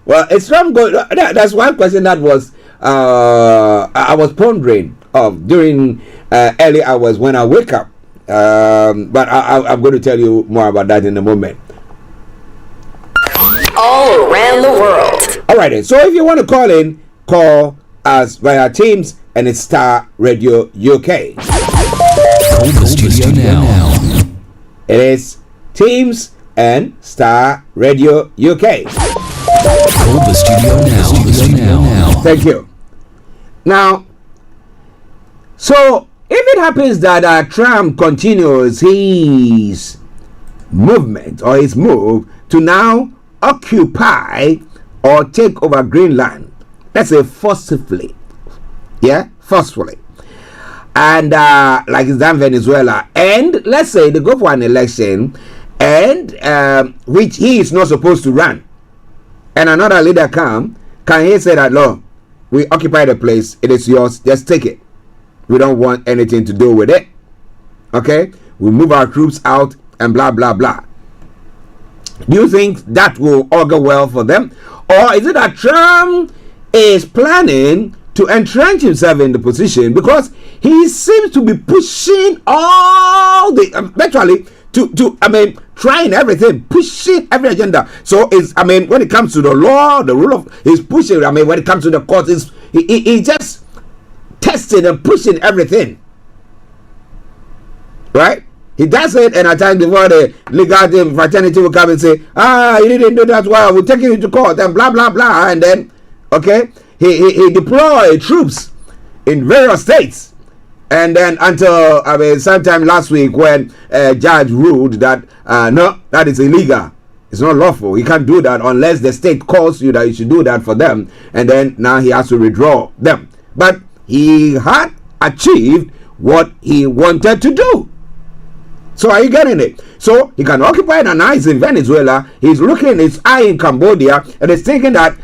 well, it's from good. That's one question that was I was pondering of during early hours when I wake up. But I'm going to tell you more about that in a moment. All around the world. All right, so if you want to call in, call us via Teams, and it's Star Radio UK. Call the studio now. It is Teams and Star Radio UK. Call the studio now. Thank you. Now, so if it happens that Trump continues his movement or his move to now occupy or take over Greenland, let's say forcefully, and like it's done Venezuela, and let's say they go for an election, and which he is not supposed to run, and another leader can he say that, no, we occupy the place, it is yours, just take it, we don't want anything to do with it, okay, we move our troops out and blah blah blah. Do you think that will augur well for them, or is it that Trump is planning to entrench himself in the position because he seems to be pushing all the virtually to trying everything, pushing every agenda? So is when it comes to the law, the rule of, he's pushing. When it comes to the court, he just testing and pushing everything, right? He does it, and at times before the legal fraternity will come and say, you didn't do that well, we'll take you to court, and blah blah blah, and then okay, he deployed troops in various states, and then until sometime last week when a judge ruled that no, that is illegal, it's not lawful, you can't do that unless the state calls you that you should do that for them, and then now he has to withdraw them. But he had achieved what he wanted to do. So are you getting it? So he can occupy the nights in Venezuela. He's looking his eye in Cambodia, and he's thinking that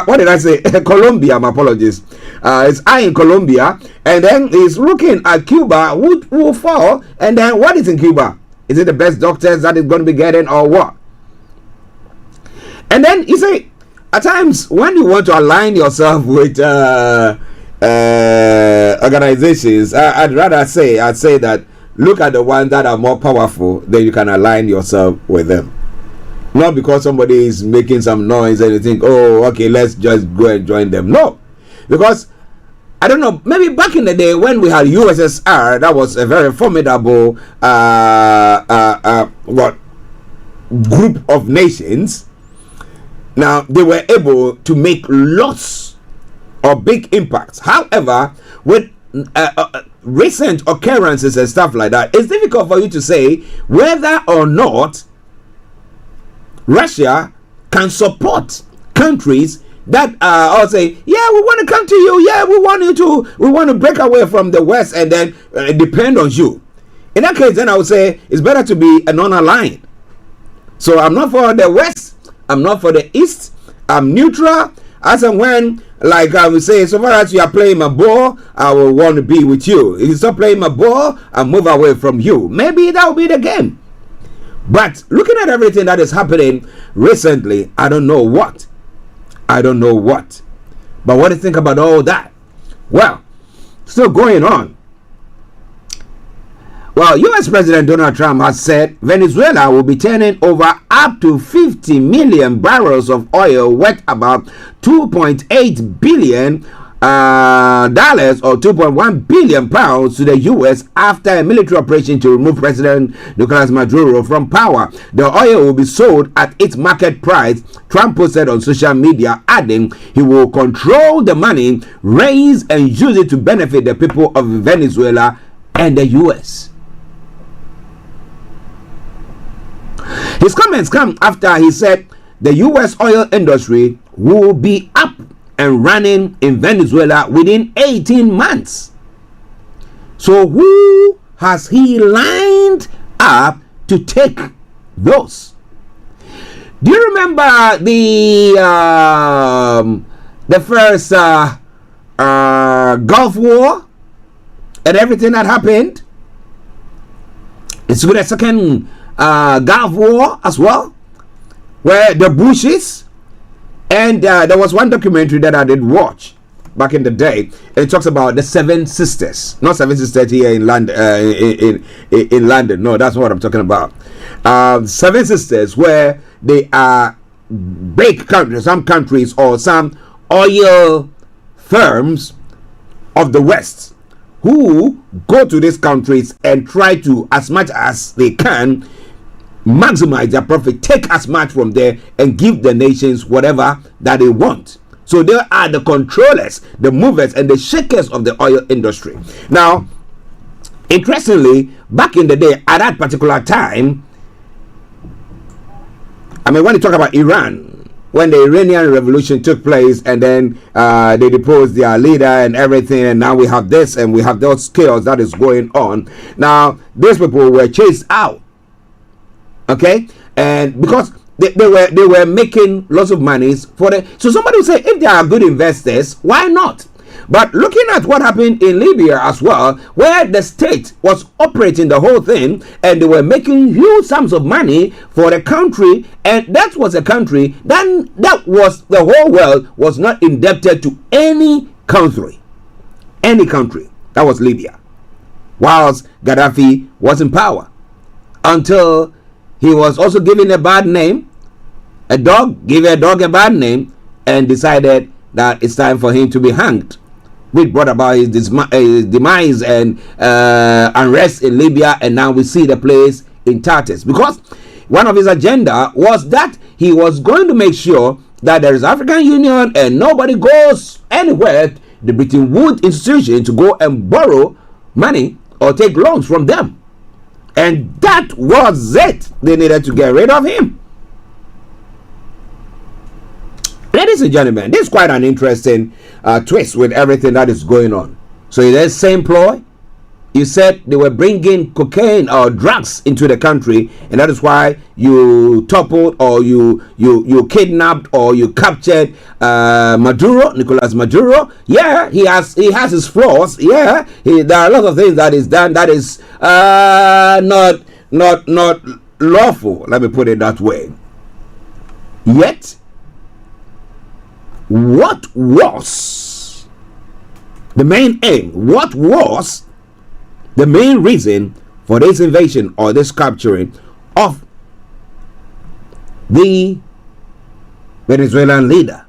what did I say? Colombia. My apologies. His eye in Colombia, and then he's looking at Cuba, which will fall. And then what is in Cuba? Is it the best doctors that is going to be getting, or what? And then you say, at times when you want to align yourself with organizations, I'd say that. Look at the ones that are more powerful, then you can align yourself with them. Not because somebody is making some noise and you think, oh, okay, let's just go and join them. No. Because, I don't know, maybe back in the day when we had USSR, that was a very formidable group of nations. Now, they were able to make lots of big impacts. However, with recent occurrences and stuff like that, it's difficult for you to say whether or not Russia can support countries that all say, yeah, we want to come to you, yeah, we want to break away from the West and then depend on you. In that case, then I would say it's better to be a non-aligned. So I'm not for the West, I'm not for the East, I'm neutral. As and when, like I would say, so far as you are playing my ball, I will want to be with you. If you stop playing my ball, I'll move away from you. Maybe that will be the game. But looking at everything that is happening recently, I don't know what. But what do you think about all that? Well, still going on. Well, U.S. President Donald Trump has said Venezuela will be turning over up to 50 million barrels of oil worth about $2.8 billion dollars or 2.1 billion pounds to the U.S. after a military operation to remove President Nicolas Maduro from power. The oil will be sold at its market price, Trump posted on social media, adding he will control the money raised and use it to benefit the people of Venezuela and the U.S. His comments come after he said the U.S. oil industry will be up and running in Venezuela within 18 months. So who has he lined up to take those? Do you remember the first Gulf War and everything that happened? It's with a second Gulf War as well, where the Bushes. And there was one documentary that I did watch back in the day. It talks about the Seven Sisters, not Seven Sisters here in London. In London, no, that's not what I'm talking about. Seven Sisters, where they are big countries, some countries or some oil firms of the West, who go to these countries and try to, as much as they can, maximize their profit, take as much from there and give the nations whatever that they want. So they are the controllers, the movers and the shakers of the oil industry. Now, interestingly, back in the day, at that particular time, I mean, when you talk about Iran, when the Iranian revolution took place and then they deposed their leader and everything, and now we have this and we have those chaos that is going on. Now, these people were chased out. Okay, and because they were making lots of money for the, so somebody will say if they are good investors, why not? But looking at what happened in Libya as well, where the state was operating the whole thing and they were making huge sums of money for the country, and that was a country that was, the whole world was not indebted to any country. That was Libya, whilst Gaddafi was in power, until he was also given a bad name. A dog gave a dog a bad name and decided that it's time for him to be hanged, which brought about his demise and unrest in Libya. And now we see the place in tatters, because one of his agenda was that he was going to make sure that there is African Union and nobody goes anywhere, the Bretton Woods institution, to go and borrow money or take loans from them. And that was it. They needed to get rid of him. Ladies and gentlemen, this is quite an interesting twist with everything that is going on. So in the same ploy, you said they were bringing cocaine or drugs into the country, and that is why you toppled or you kidnapped or you captured Nicolas Maduro. Yeah, he has his flaws. Yeah, there are a lot of things that is done that is not lawful. Let me put it that way. Yet, what was the main aim? What was the main reason for this invasion or this capturing of the Venezuelan leader?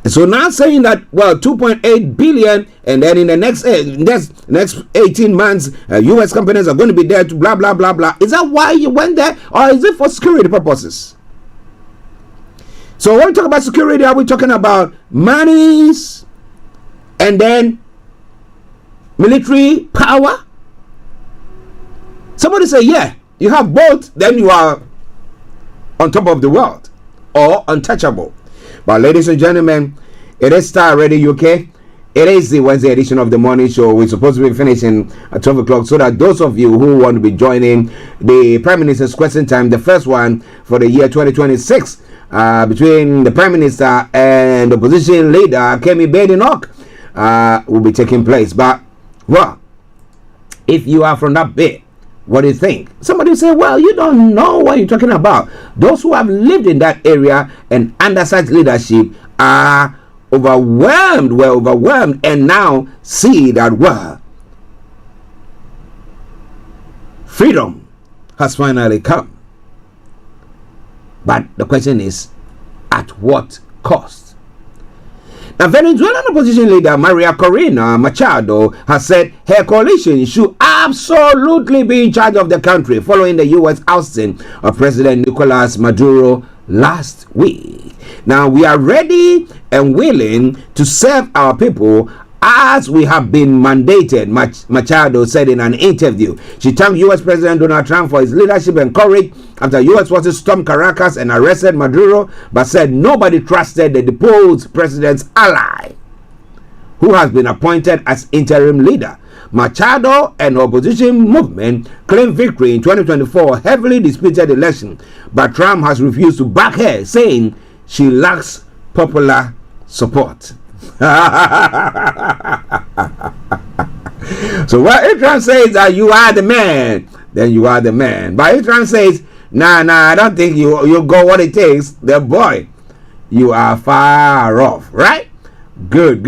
And so now saying that, well, 2.8 billion, and then in the next 18 months, U.S. companies are going to be there to blah, blah, blah, blah. Is that why you went there, or is it for security purposes? So when we talk about security, are we talking about monies and then military power? Somebody say, yeah, you have both, then you are on top of the world or untouchable. But ladies and gentlemen, it is Starr Radio UK. It is the Wednesday edition of the morning show. We're supposed to be finishing at 12 o'clock, so that those of you who want to be joining the Prime Minister's question time, the first one for the year 2026, between the Prime Minister and the opposition leader, Kemi Badenoch, will be taking place. But, well, if you are from that bit, what do you think? Somebody will say, well, you don't know what you're talking about. Those who have lived in that area and under such leadership are overwhelmed, and now see that, well, freedom has finally come. But the question is, at what cost? Now, Venezuelan opposition leader Maria Corina Machado has said her coalition should absolutely be in charge of the country following the U.S. ousting of President Nicolas Maduro last week. Now, we are ready and willing to serve our people as we have been mandated, Machado said in an interview. She thanked U.S. President Donald Trump for his leadership and courage after U.S. forces stormed Caracas and arrested Maduro, but said nobody trusted the deposed president's ally, who has been appointed as interim leader. Machado and opposition movement claimed victory in 2024 heavily disputed election, but Trump has refused to back her, saying she lacks popular support. So what if Trump says that you are the man, then you are the man. But if Trump says, nah, I don't think you got what it takes, then boy, you are far off, right? Good.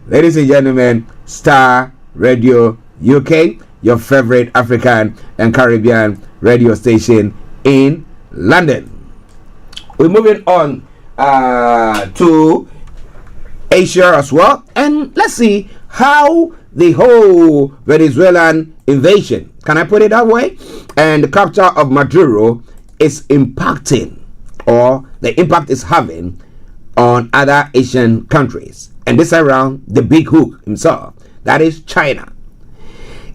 Ladies and gentlemen, Starr Radio UK, your favorite African and Caribbean radio station in London. We're moving on to Asia as well, and let's see how the whole Venezuelan invasion, can I put it that way, and the capture of Maduro is impacting, or the impact is having on other Asian countries, and this around the big hook himself, that is China.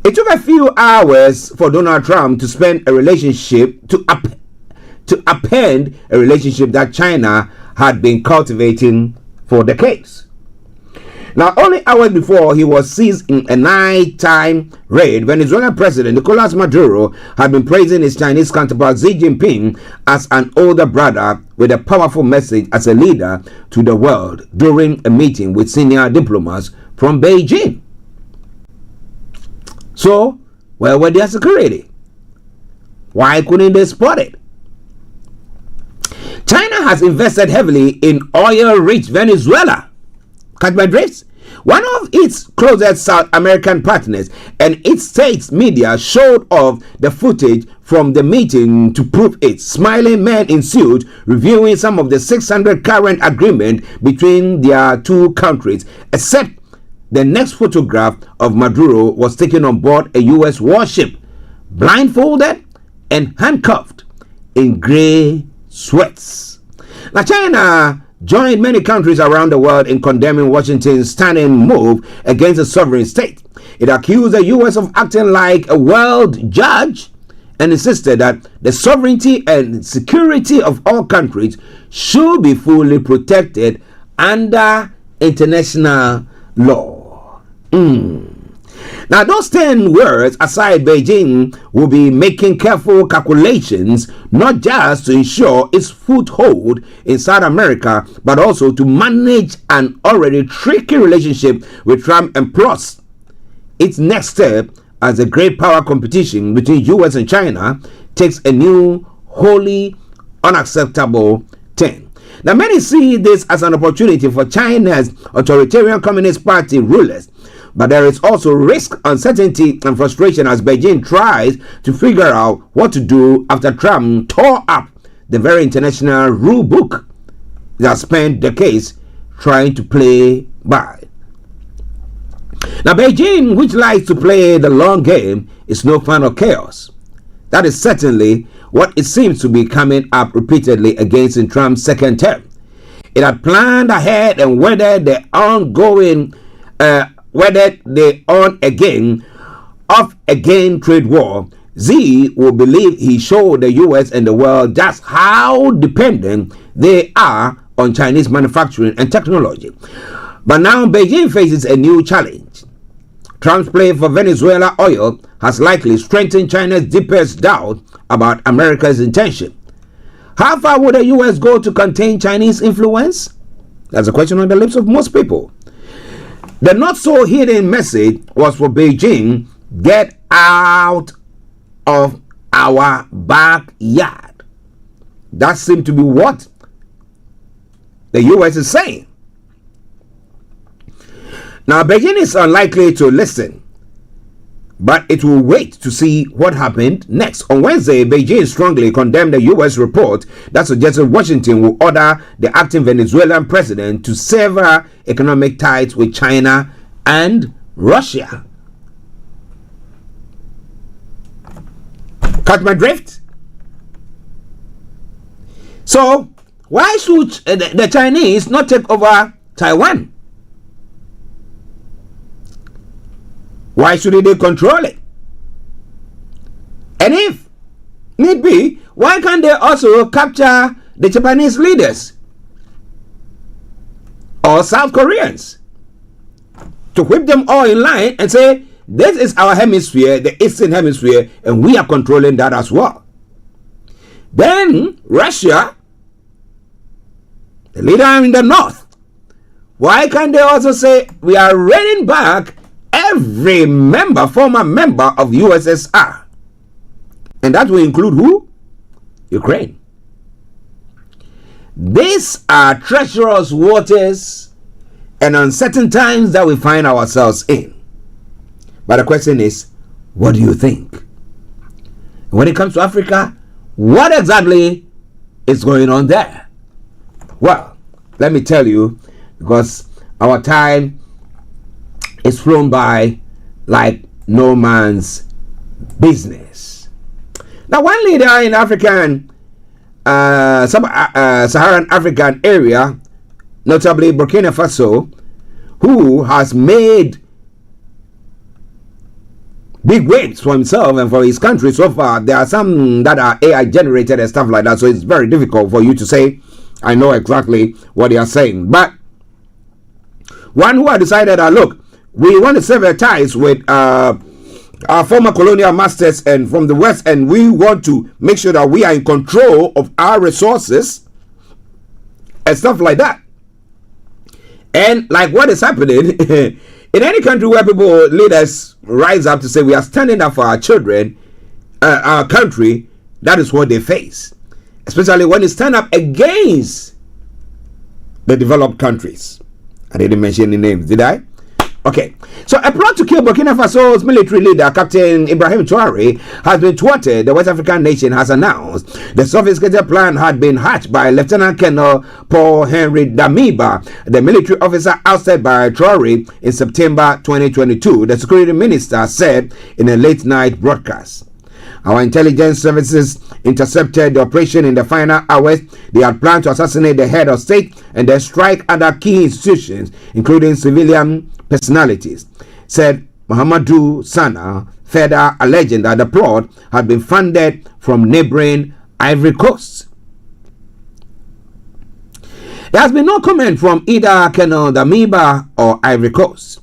It took a few hours for Donald Trump to spend a relationship to append a relationship that China had been cultivating for decades. Now, only hours before he was seized in a nighttime raid, Venezuelan President Nicolas Maduro had been praising his Chinese counterpart Xi Jinping as an older brother with a powerful message as a leader to the world during a meeting with senior diplomats from Beijing. So, where were their security? Why couldn't they spot it? China has invested heavily in oil-rich Venezuela. Catch my drift? One of its closest South American partners and its state media showed off the footage from the meeting to prove it. Smiling men ensued, reviewing some of the 600 current agreement between their two countries, except the next photograph of Maduro was taken on board a U.S. warship, blindfolded and handcuffed in gray sweats. Now, China joined many countries around the world in condemning Washington's stunning move against a sovereign state. It accused the U.S. of acting like a world judge and insisted that the sovereignty and security of all countries should be fully protected under international law. Now, those 10 words aside, Beijing will be making careful calculations, not just to ensure its foothold in South America, but also to manage an already tricky relationship with Trump, and plus its next step as the great power competition between US and China takes a new, wholly unacceptable turn. Now, many see this as an opportunity for China's authoritarian Communist Party rulers, but there is also risk, uncertainty, and frustration as Beijing tries to figure out what to do after Trump tore up the very international rule book that spent decades trying to play by. Now, Beijing, which likes to play the long game, is no fan of chaos. That is certainly what it seems to be coming up repeatedly against in Trump's second term. It had planned ahead and weathered the on-again, off-again trade war. Xi will believe he showed the US and the world just how dependent they are on Chinese manufacturing and technology. But now Beijing faces a new challenge. Trump's play for Venezuela oil has likely strengthened China's deepest doubt about America's intention. How far would the US go to contain Chinese influence? That's a question on the lips of most people. The not so hidden message was for Beijing: get out of our backyard. That seemed to be what the US is saying. Now, Beijing is unlikely to listen. but it will wait to see what happened next. On Wednesday, Beijing strongly condemned the U.S. report that suggested Washington will order the acting Venezuelan president to sever economic ties with China and Russia. Cut my drift? So, why should the Chinese not take over Taiwan? Why should they control it? And if need be, why can't they also capture the Japanese leaders or South Koreans to whip them all in line and say, this is our hemisphere, the Eastern Hemisphere, and we are controlling that as well. Then Russia, the leader in the north, why can't they also say we are reining back every former member of USSR? And that will include who? Ukraine. These are treacherous waters and uncertain times that we find ourselves in. But the question is, what do you think? When it comes to Africa, what exactly is going on there? Well, let me tell you, because our time is flown by like no man's business. Now, one leader in African, Saharan African area, notably Burkina Faso, who has made big waves for himself and for his country so far. There are some that are AI generated and stuff like that, so it's very difficult for you to say, I know exactly what they are saying. But one who had decided that, look, we want to sever ties with our former colonial masters and from the West, and we want to make sure that we are in control of our resources and stuff like that. And like what is happening in any country where leaders rise up to say we are standing up for our children, our country, that is what they face. Especially when they stand up against the developed countries. I didn't mention any names, did I? Okay, so a plot to kill Burkina Faso's military leader, Captain Ibrahim Traoré, has been thwarted, the West African nation has announced. The sophisticated plan had been hatched by Lieutenant Colonel Paul Henry Damiba, the military officer ousted by Traoré in September 2022, the security minister said in a late-night broadcast. Our intelligence services intercepted the operation in the final hours. They had planned to assassinate the head of state and then strike other key institutions, including civilian personalities, said Mahamadou Sana, further alleging that the plot had been funded from neighboring Ivory Coast. There has been no comment from either Colonel Damiba or Ivory Coast.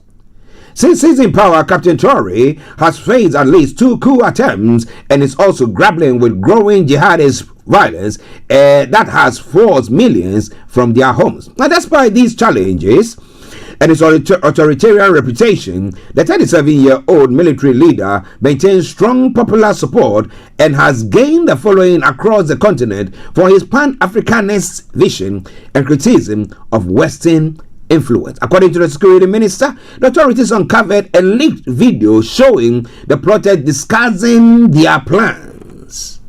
Since seizing power, Captain Traoré has faced at least 2 coup attempts and is also grappling with growing jihadist violence that has forced millions from their homes. Now, despite these challenges and his authoritarian reputation, the 37-year-old military leader maintains strong popular support and has gained a following across the continent for his pan-Africanist vision and criticism of Western influence. According to the security minister, the authorities uncovered a leaked video showing the protest discussing their plans.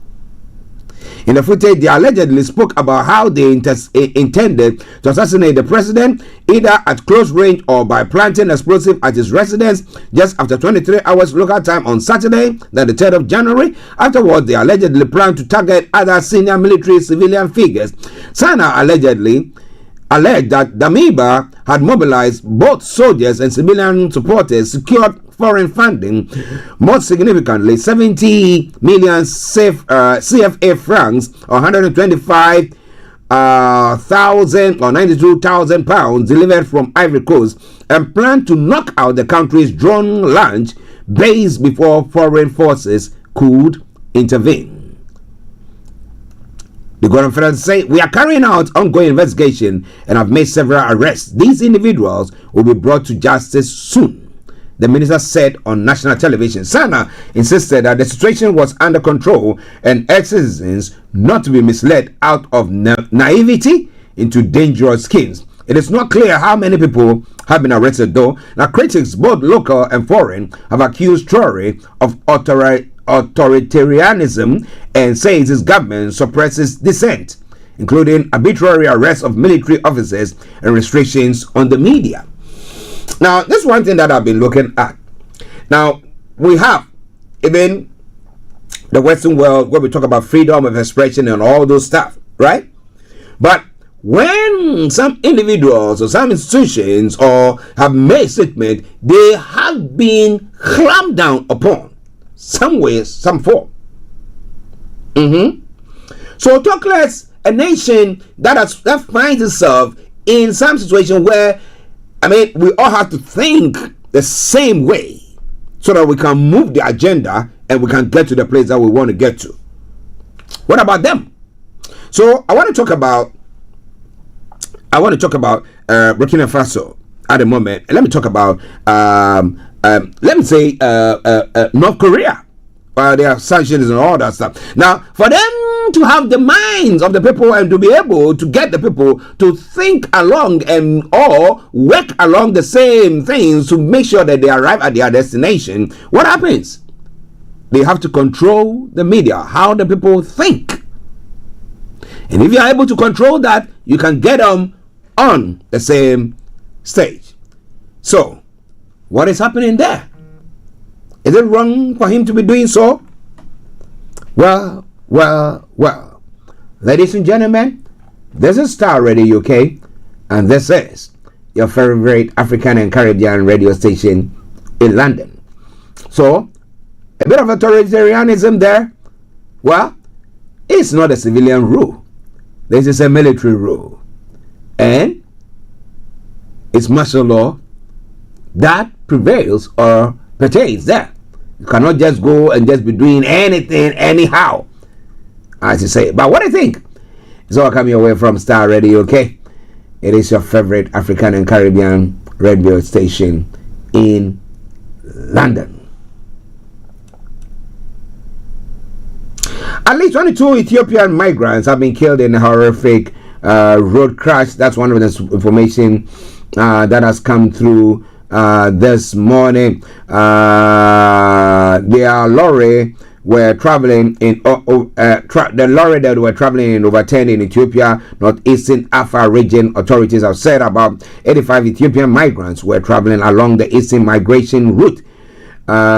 In the footage, they allegedly spoke about how they intended to assassinate the president, either at close range or by planting explosive at his residence just after 23 hours local time on Saturday, the 3rd of January. Afterwards, they allegedly planned to target other senior military civilian figures. Sana alleged that Damiba had mobilized both soldiers and civilian supporters, secured foreign funding, most significantly 70 million CFA francs or 125,000 or 92,000 pounds delivered from Ivory Coast, and planned to knock out the country's drone launch base before foreign forces could intervene. The government say, we are carrying out ongoing investigation and have made several arrests. These individuals will be brought to justice soon, the minister said on national television. Sana insisted that the situation was under control and urged citizens not to be misled out of naivety into dangerous schemes. It is not clear how many people have been arrested, though. Now, critics, both local and foreign, have accused Traore of authoritarianism and says his government suppresses dissent, including arbitrary arrest of military officers and restrictions on the media. Now, this is one thing that I've been looking at. Now, we have even the Western world where we talk about freedom of expression and all those stuff, right? But when some individuals or some institutions or have made statement, they have been clamped down upon some way, some form. So talk less a nation that finds itself in some situation where, we all have to think the same way so that we can move the agenda and we can get to the place that we want to get to. What about them? So I want to talk about Burkina Faso at the moment. Let me talk about North Korea. Their sanctions and all that stuff. Now, for them to have the minds of the people and to be able to get the people to think along and or work along the same things to make sure that they arrive at their destination, what happens? They have to control the media, how the people think. And if you are able to control that, you can get them on the same stage. So, what is happening there? Is it wrong for him to be doing so? Well. Ladies and gentlemen, this is Starr Radio UK, and this is your favorite African and Caribbean radio station in London. So, a bit of authoritarianism there. Well, it's not a civilian rule. This is a military rule. And it's martial law that prevails or pertains there. You cannot just go and just be doing anything anyhow, as you say. But what I think is all coming away from Starr Radio, okay? It is your favorite African and Caribbean radio station in London. At least 22 Ethiopian migrants have been killed in a horrific road crash. That's one of the information that has come through this morning. Their lorry were traveling in the lorry that were traveling in overturned in Ethiopia northeastern Afar region. Authorities have said about 85 Ethiopian migrants were traveling along the eastern migration route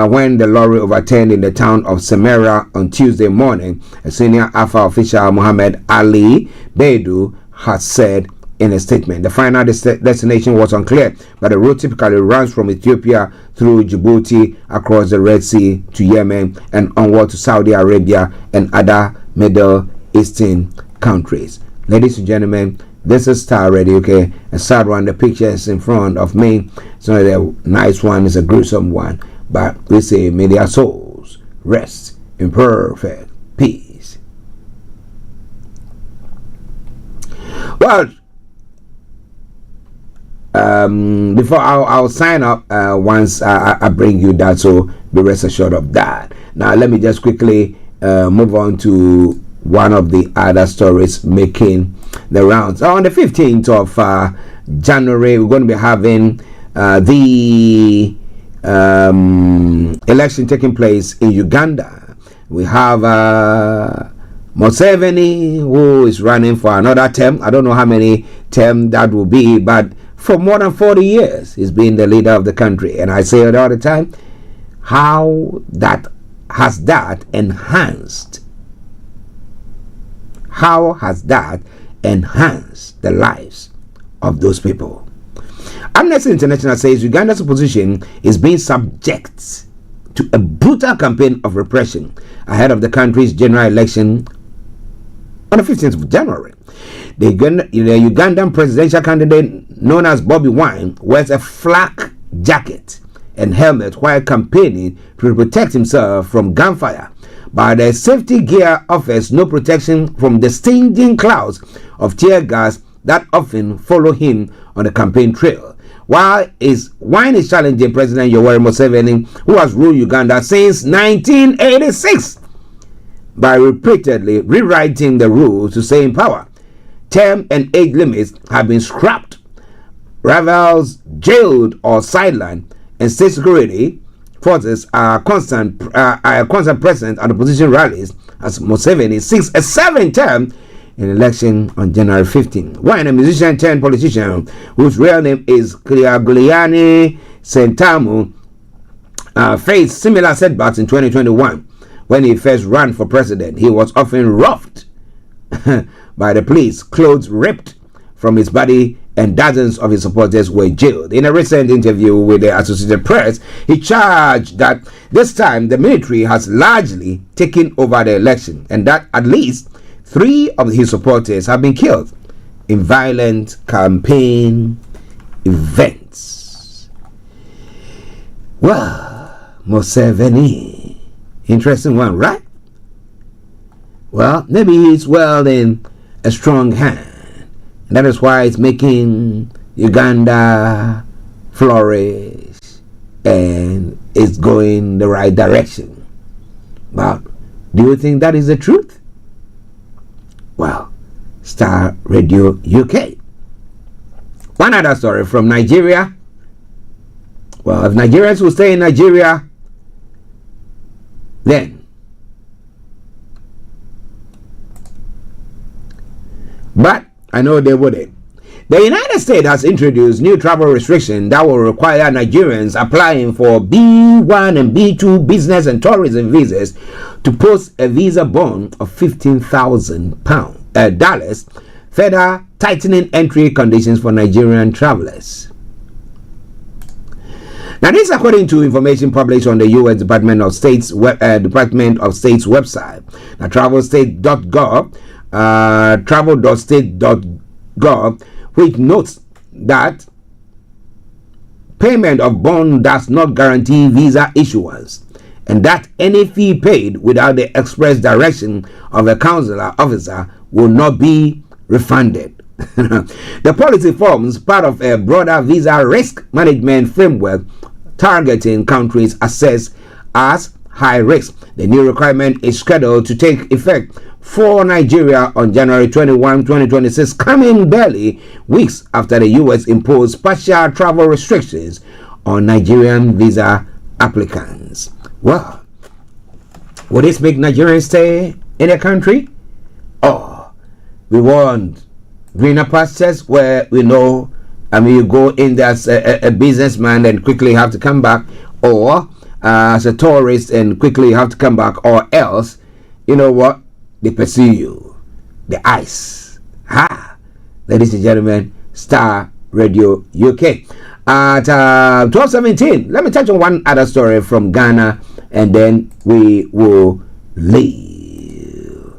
when the lorry overturned in the town of Semera on Tuesday morning. A senior Afar official, Mohammed Ali Beidou, has said in a statement. The final destination was unclear, but the route typically runs from Ethiopia through Djibouti, across the Red Sea to Yemen, and onward to Saudi Arabia and other Middle Eastern countries. Ladies and gentlemen, this is Starr Radio, okay? A sad one. The picture is in front of me. It's not a nice one, it's a gruesome one. But we say, may their souls rest in perfect peace. Well, before I'll sign up once I bring you that, so be rest assured of that. Now let me just quickly move on to one of the other stories making the rounds. On the 15th of January, we're going to be having the election taking place in Uganda. We have Museveni, who is running for another term. I don't know how many term that will be, but for more than 40 years, he's been the leader of the country. And I say it all the time, how has that enhanced the lives of those people? Amnesty International says Uganda's opposition is being subject to a brutal campaign of repression ahead of the country's general election on the 15th of January. The Ugandan presidential candidate known as Bobby Wine wears a flak jacket and helmet while campaigning to protect himself from gunfire, but the safety gear offers no protection from the stinging clouds of tear gas that often follow him on the campaign trail. Wine is challenging President Yoweri Museveni, who has ruled Uganda since 1986, by repeatedly rewriting the rules to stay in power. Term and age limits have been scrapped, rivals jailed or sidelined, and state security forces are constant present at opposition rallies as Museveni seeks a seventh term in election on January 15. When a musician turned politician whose real name is Kyagulanyi Ssentamu faced similar setbacks in 2021. When he first ran for president, he was often roughed by the police, clothes ripped from his body, and dozens of his supporters were jailed. In a recent interview with the Associated Press, he charged that this time the military has largely taken over the election and that at least 3 of his supporters have been killed in violent campaign events. Well, Museveni, interesting one, right? Well, maybe he's well in a strong hand. That is why it's making Uganda flourish and it's going the right direction. But do you think that is the truth? Well, Starr Radio UK. One other story from Nigeria. Well, if Nigerians will stay in Nigeria, then. But I know they wouldn't. The United States has introduced new travel restrictions that will require Nigerians applying for B1 and B2 business and tourism visas to post a visa bond of $15,000, further tightening entry conditions for Nigerian travelers. Now, this according to information published on the U.S. Department of State's website. Now, travel.state.gov, which notes that payment of bond does not guarantee visa issuance and that any fee paid without the express direction of a consular officer will not be refunded. The policy forms part of a broader visa risk management framework targeting countries assessed as high risk. The new requirement is scheduled to take effect for Nigeria on January 21, 2026, coming barely weeks after the U.S. imposed partial travel restrictions on Nigerian visa applicants. Well, will this make Nigerians stay in the country? Oh, we want greener pastures where we know, you go in there as a businessman and quickly have to come back, or as a tourist and quickly have to come back, or else, you know what? They pursue you. The ice. Ladies and gentlemen, Starr Radio UK. At 12:17, let me touch on one other story from Ghana and then we will leave.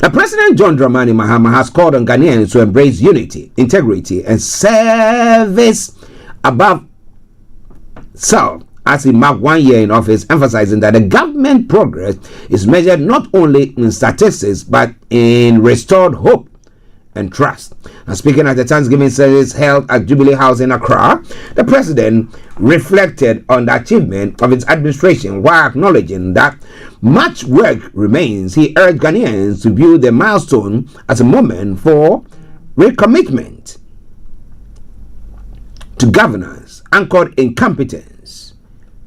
Now, President John Dramani Mahama has called on Ghanaians to embrace unity, integrity, and service above self as he marked 1 year in office, emphasizing that the government progress is measured not only in statistics but in restored hope and trust. Now, speaking at the Thanksgiving service held at Jubilee House in Accra, the president reflected on the achievement of its administration while acknowledging that much work remains. He urged Ghanaians to view the milestone as a moment for recommitment to governance anchored in competence,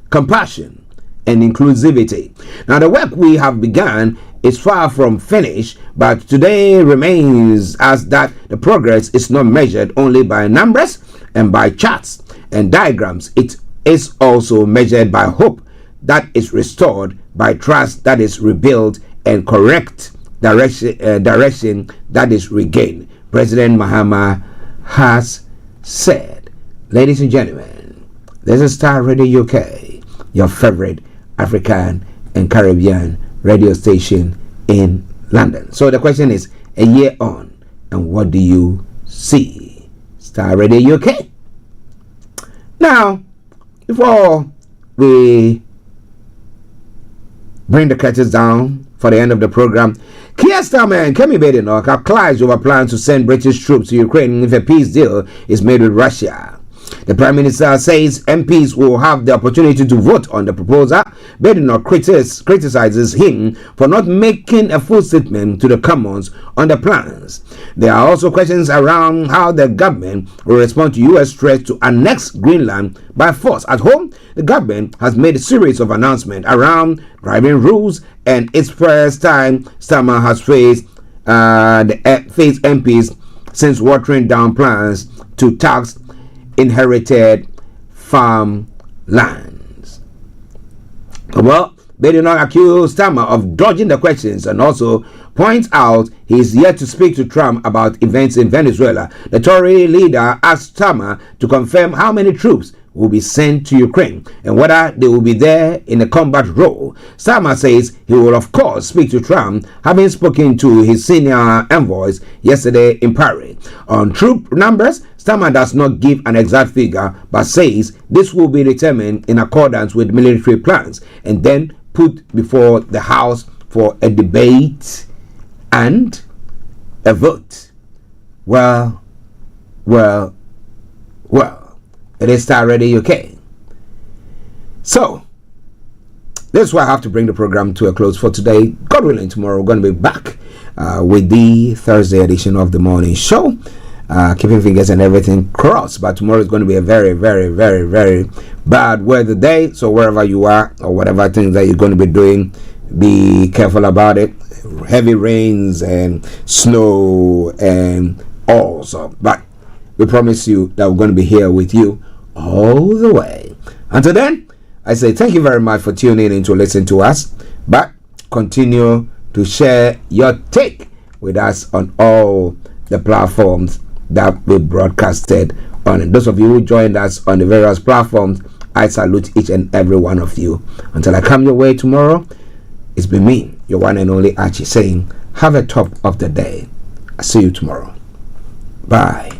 compassion, and inclusivity. Now, the work we have begun is far from finished, but today remains as that the progress is not measured only by numbers and by charts and diagrams. It is also measured by hope that is restored, by trust that is rebuilt, and correct direction that is regained. President Mahama has said. Ladies and gentlemen, this is Starr Radio UK, your favorite African and Caribbean radio station in London. So the question is, a year on, and what do you see? Starr Radio UK. Now, before we bring the curtains down for the end of the program, Keir Starmer and Kemi Badenoch have clashed over plans to send British troops to Ukraine if a peace deal is made with Russia. The Prime Minister says MPs will have the opportunity to vote on the proposal, but not criticizes him for not making a full statement to the Commons on the plans. There are also questions around how the government will respond to U.S. threats to annex Greenland by force. At home, the government has made a series of announcements around driving rules, and it's first time Starmer has faced MPs since watering down plans to tax inherited farm lands. Well, they do not accuse Starmer of dodging the questions and also point out he is yet to speak to Trump about events in Venezuela. The Tory leader asked Starmer to confirm how many troops will be sent to Ukraine and whether they will be there in a combat role. Starmer says he will of course speak to Trump, having spoken to his senior envoys yesterday in Paris. On troop numbers, Starmer does not give an exact figure but says this will be determined in accordance with military plans and then put before the House for a debate and a vote. Well, it is Starr Radio UK. So, this is why I have to bring the program to a close for today. God willing, tomorrow we're going to be back with the Thursday edition of the morning show. Keeping fingers and everything crossed. But tomorrow is going to be a very, very, very, very bad weather day. So wherever you are or whatever things that you're going to be doing, be careful about it. Heavy rains and snow and all so. But we promise you that we're going to be here with you all the way. Until then, I say thank you very much for tuning in to listen to us, but continue to share your take with us on all the platforms that we broadcasted on. And those of you who joined us on the various platforms, I salute each and every one of you. Until I come your way tomorrow, it's been me, your one and only Archie, saying have a top of the day. I'll see you tomorrow. Bye.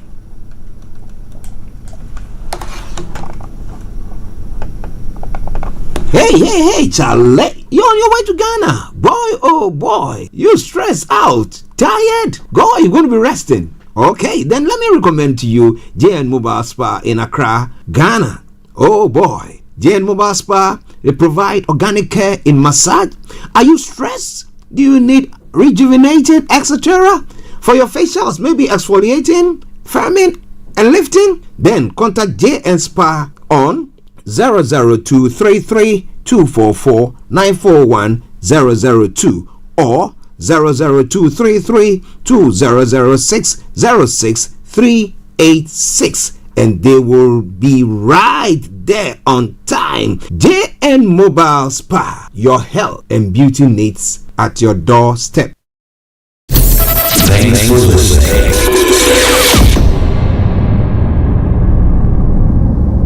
Hey, Charlie, you're on your way to Ghana. Boy, oh boy, you stressed out, tired? Go, you're going to be resting. Okay, then let me recommend to you JN Mobile Spa in Accra, Ghana. Oh boy, JN Mobile Spa, they provide organic care in massage. Are you stressed? Do you need rejuvenating, etc.? For your facials, maybe exfoliating, firming, and lifting? Then contact JN Spa on 00233244941 or 00233200606 and they will be right there on time. JN Mobile Spa, your health and beauty needs at your doorstep. Thanks for listening.